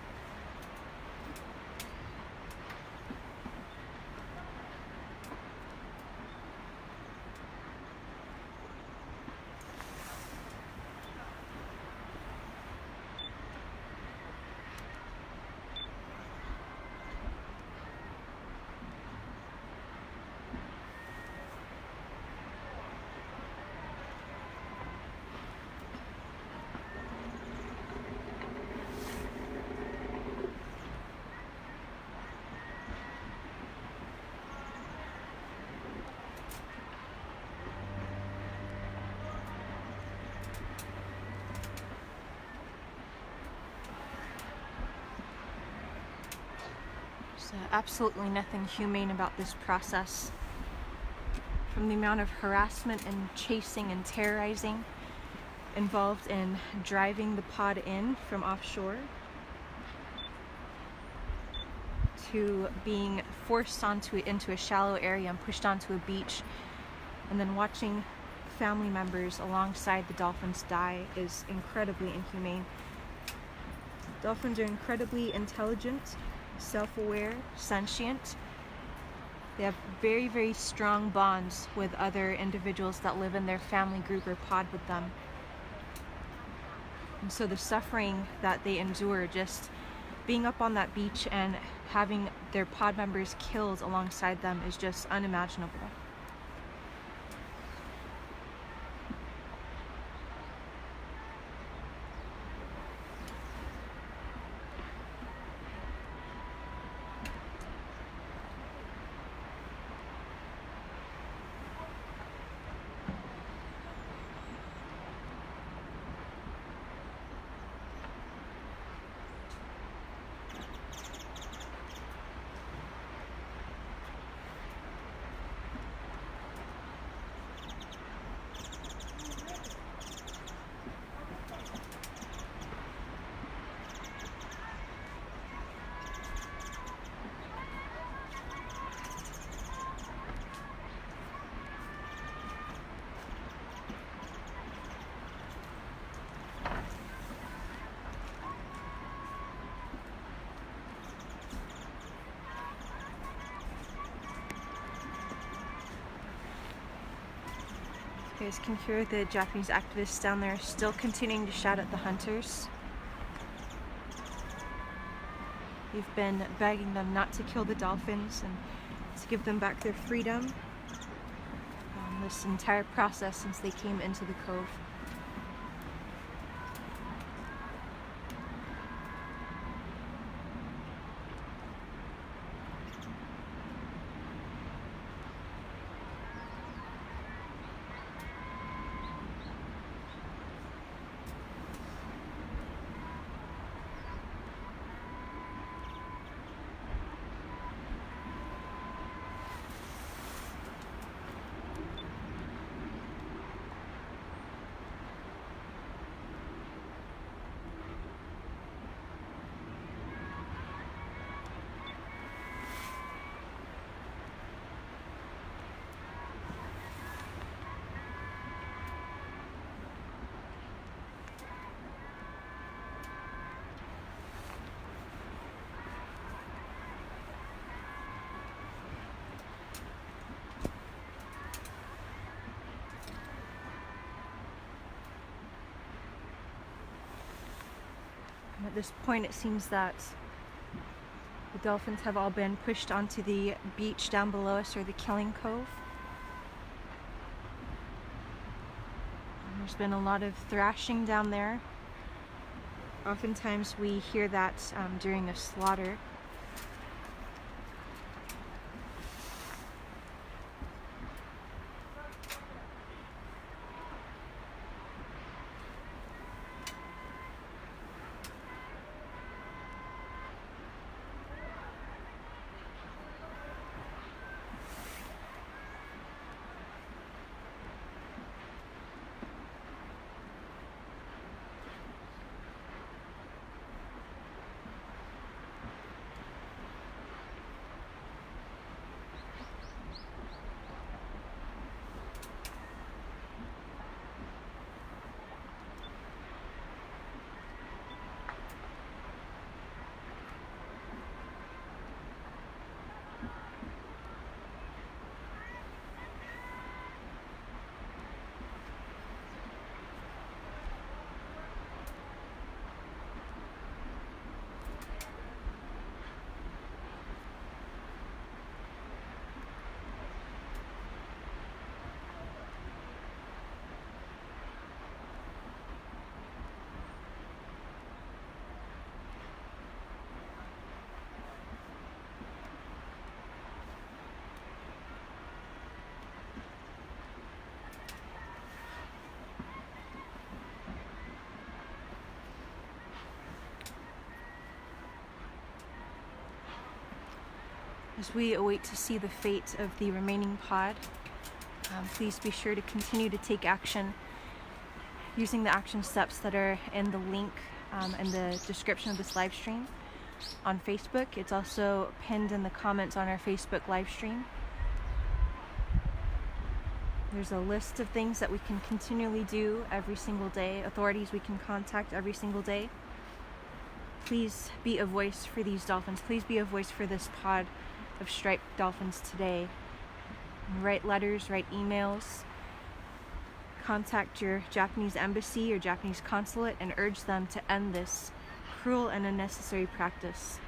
Absolutely nothing humane about this process. From the amount of harassment and chasing and terrorizing involved in driving the pod in from offshore, to being forced into a shallow area and pushed onto a beach, and then watching family members alongside the dolphins die is incredibly inhumane. Dolphins are incredibly intelligent, self-aware, sentient. They have very, very strong bonds with other individuals that live in their family group or pod with them. And so the suffering that they endure just being up on that beach and having their pod members killed alongside them is just unimaginable. You guys can hear the Japanese activists down there still continuing to shout at the hunters. We've been begging them not to kill the dolphins and to give them back their freedom this entire process since they came into the cove. At this point, it seems that the dolphins have all been pushed onto the beach down below us, or the killing cove. And there's been a lot of thrashing down there. Oftentimes we hear that during a slaughter. As we await to see the fate of the remaining pod, please be sure to continue to take action using the action steps that are in the link in the description of this live stream on Facebook. It's also pinned in the comments on our Facebook live stream. There's a list of things that we can continually do every single day, authorities we can contact every single day. Please be a voice for these dolphins. Please be a voice for this pod of striped dolphins today. Write letters, write emails, contact your Japanese embassy or Japanese consulate and urge them to end this cruel and unnecessary practice.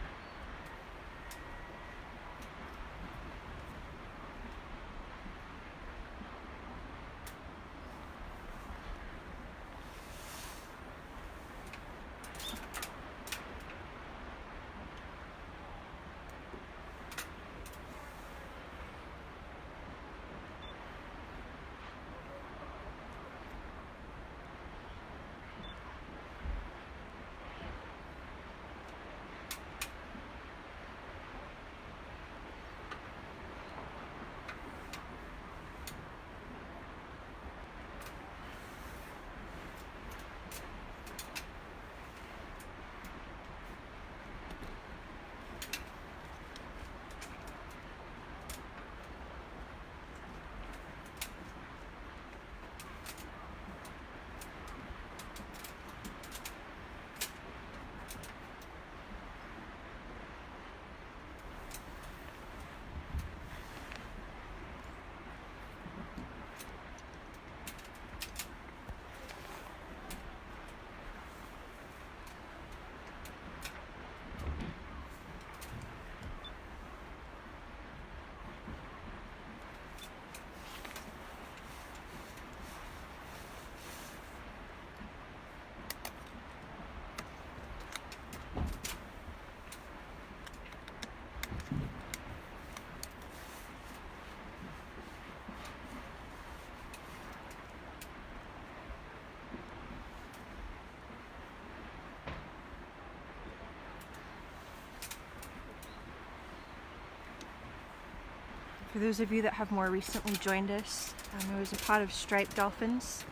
For those of you that have more recently joined us, there was a pod of striped dolphins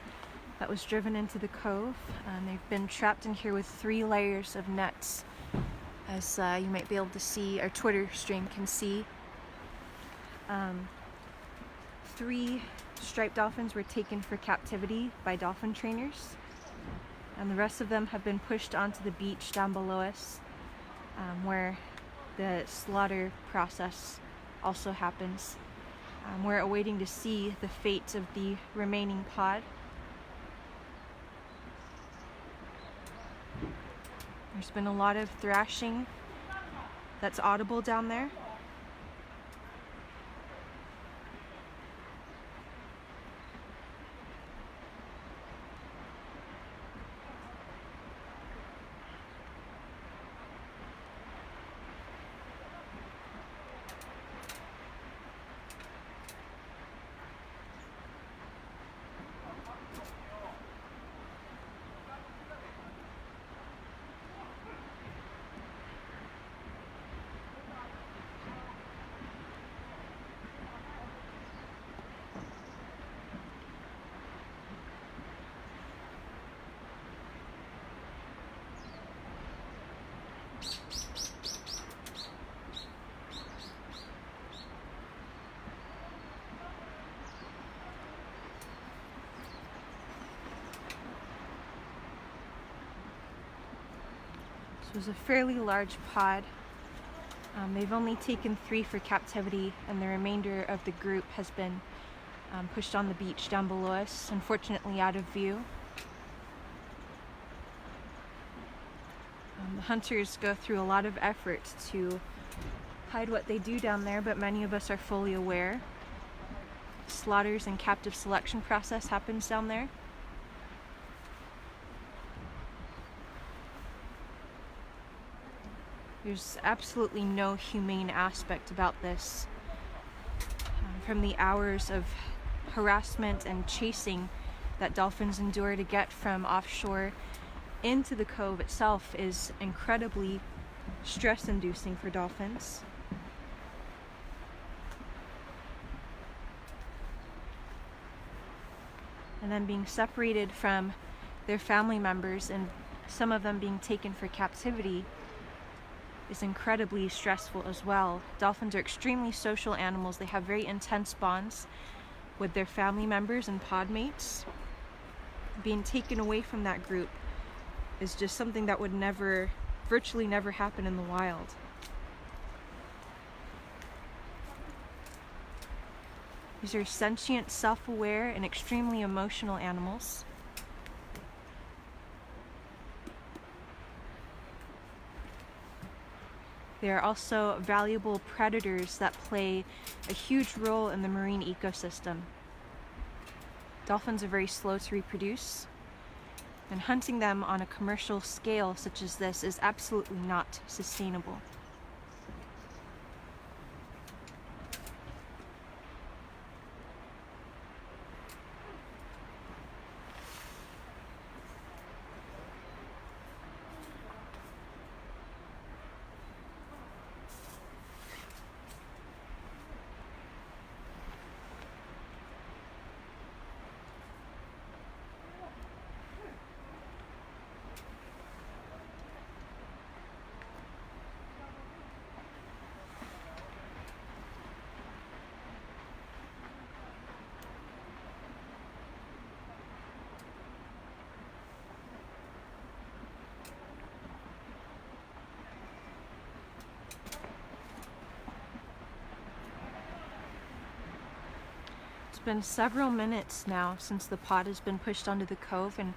that was driven into the cove. They've been trapped in here with 3 layers of nets, as you might be able to see, our Twitter stream can see. 3 striped dolphins were taken for captivity by dolphin trainers, and the rest of them have been pushed onto the beach down below us, where the slaughter process also happens. We're awaiting to see the fate of the remaining pod. There's been a lot of thrashing that's audible down there. This was a fairly large pod. They've only taken 3 for captivity, and the remainder of the group has been pushed on the beach down below us, unfortunately out of view. The hunters go through a lot of effort to hide what they do down there, but many of us are fully aware. Slaughters and captive selection process happens down there. There's absolutely no humane aspect about this. From the hours of harassment and chasing that dolphins endure to get from offshore into the cove itself is incredibly stress-inducing for dolphins. And then being separated from their family members and some of them being taken for captivity is incredibly stressful as well. Dolphins are extremely social animals. They have very intense bonds with their family members and pod mates. Being taken away from that group is just something that would virtually never happen in the wild. These are sentient, self-aware, and extremely emotional animals. They are also valuable predators that play a huge role in the marine ecosystem. Dolphins are very slow to reproduce, and hunting them on a commercial scale such as this is absolutely not sustainable. It's been several minutes now since the pod has been pushed onto the cove, and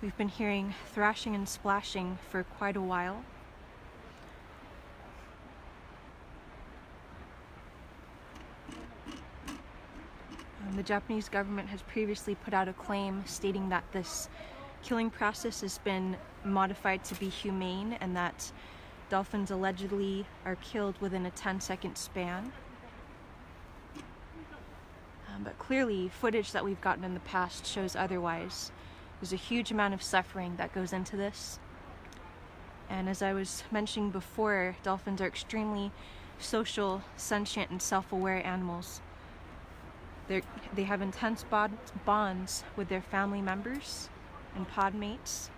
we've been hearing thrashing and splashing for quite a while. The Japanese government has previously put out a claim stating that this killing process has been modified to be humane and that dolphins allegedly are killed within a 10-second span. But clearly, footage that we've gotten in the past shows otherwise. There's a huge amount of suffering that goes into this. And as I was mentioning before, dolphins are extremely social, sentient, and self-aware animals. They have intense bonds with their family members and pod mates.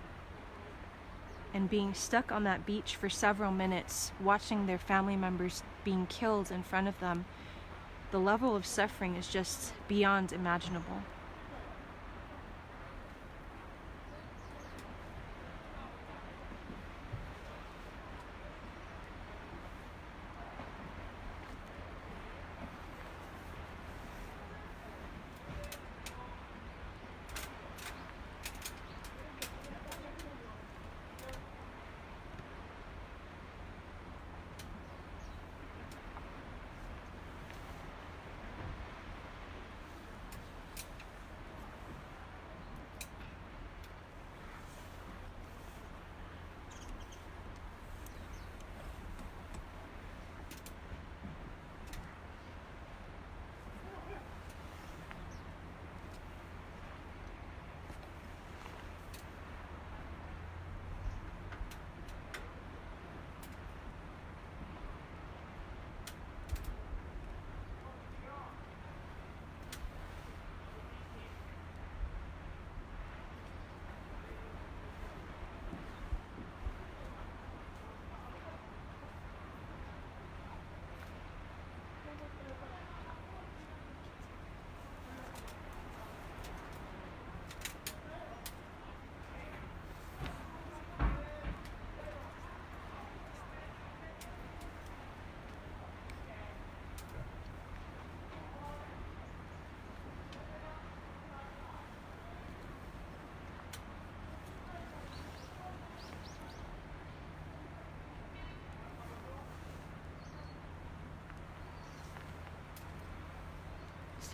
And being stuck on that beach for several minutes, watching their family members being killed in front of them, the level of suffering is just beyond imaginable.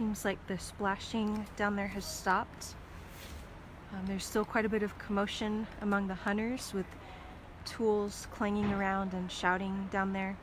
seems like the splashing down there has stopped. There's still quite a bit of commotion among the hunters with tools clanging around and shouting down there.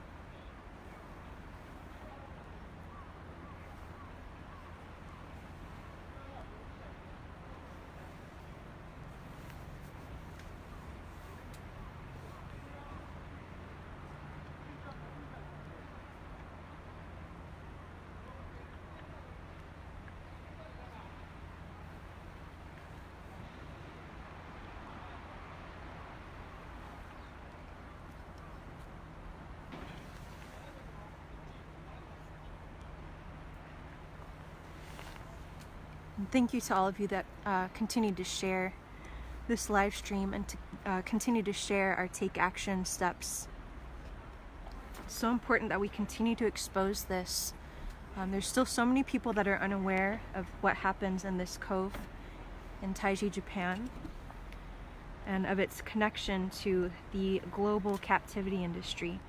And thank you to all of you that continue to share this live stream and to continue to share our take action steps. It's so important that we continue to expose this. There's still so many people that are unaware of what happens in this cove in Taiji, Japan, and of its connection to the global captivity industry.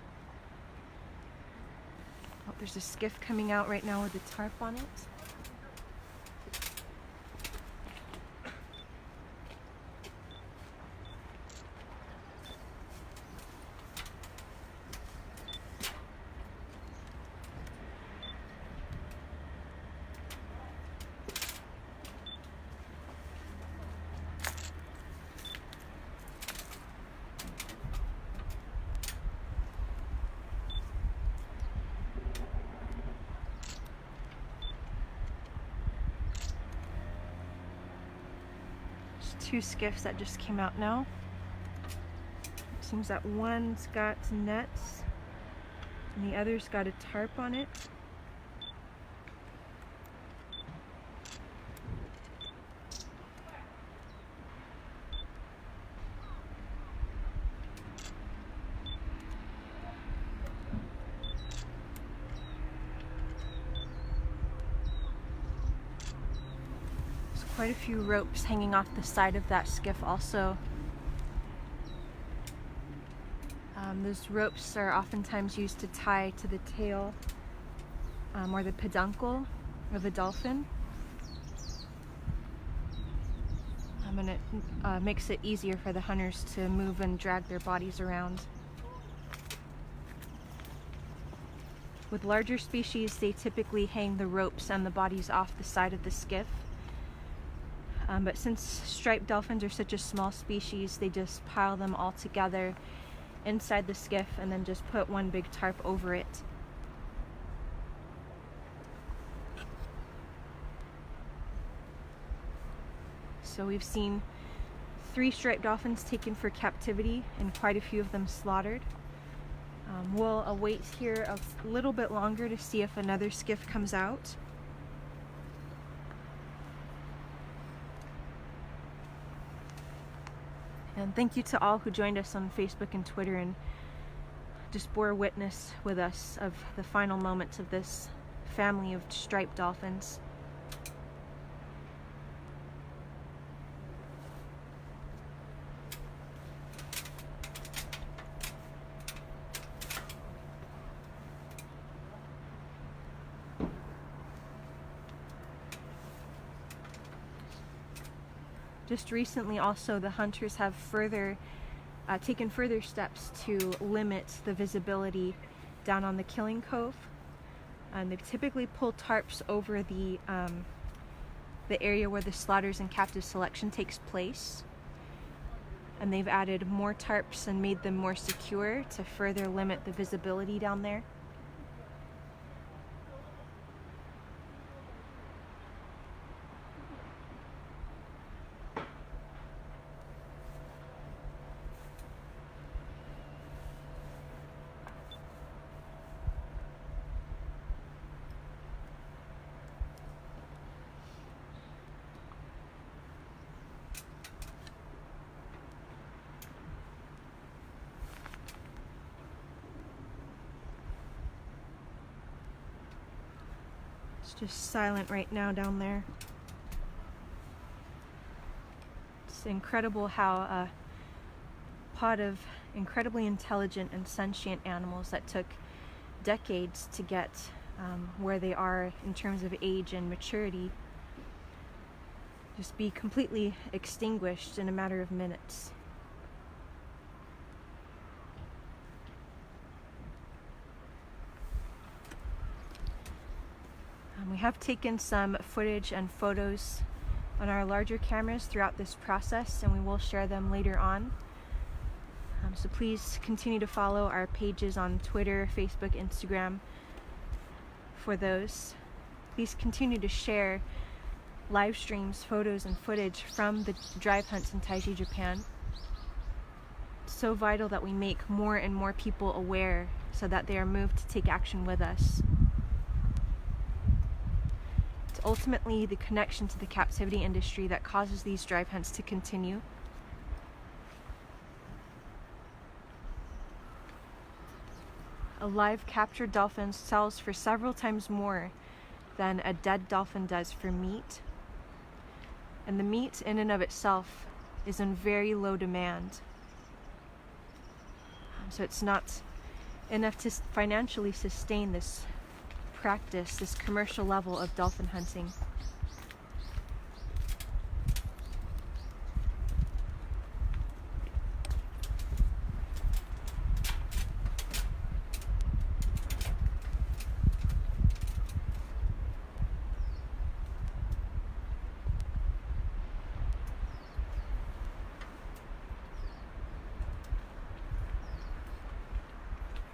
Oh, there's a skiff coming out right now with a tarp on it. Two skiffs that just came out now. It seems that one's got nets and the other's got a tarp on it. Quite a few ropes hanging off the side of that skiff also. Those ropes are oftentimes used to tie to the tail or the peduncle of the dolphin. And it makes it easier for the hunters to move and drag their bodies around. With larger species, they typically hang the ropes and the bodies off the side of the skiff. But since striped dolphins are such a small species, they just pile them all together inside the skiff and then just put one big tarp over it. So we've seen 3 striped dolphins taken for captivity and quite a few of them slaughtered. We'll await here a little bit longer to see if another skiff comes out. And thank you to all who joined us on Facebook and Twitter and just bore witness with us of the final moments of this family of striped dolphins. Just recently also the hunters have taken further steps to limit the visibility down on the killing cove. And they've typically pulled tarps over the area where the slaughters and captive selection takes place. And they've added more tarps and made them more secure to further limit the visibility down there. Just silent right now down there. It's incredible how a pod of incredibly intelligent and sentient animals that took decades to get where they are in terms of age and maturity, just be completely extinguished in a matter of minutes. We have taken some footage and photos on our larger cameras throughout this process, and we will share them later on. So please continue to follow our pages on Twitter, Facebook, Instagram for those. Please continue to share live streams, photos, and footage from the drive hunts in Taiji, Japan. It's so vital that we make more and more people aware so that they are moved to take action with us. It's ultimately the connection to the captivity industry that causes these drive hunts to continue. A live captured dolphin sells for several times more than a dead dolphin does for meat. And the meat in and of itself is in very low demand. So it's not enough to financially sustain this practice, this commercial level of dolphin hunting.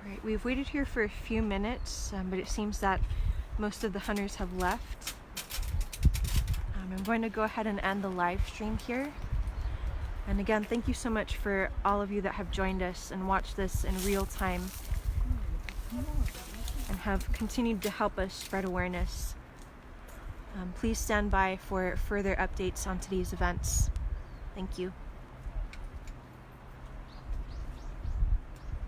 Right, we've waited here for a few minutes, but it seems that most of the hunters have left. I'm going to go ahead and end the live stream here. And again, thank you so much for all of you that have joined us and watched this in real time and have continued to help us spread awareness. Please stand by for further updates on today's events. Thank you.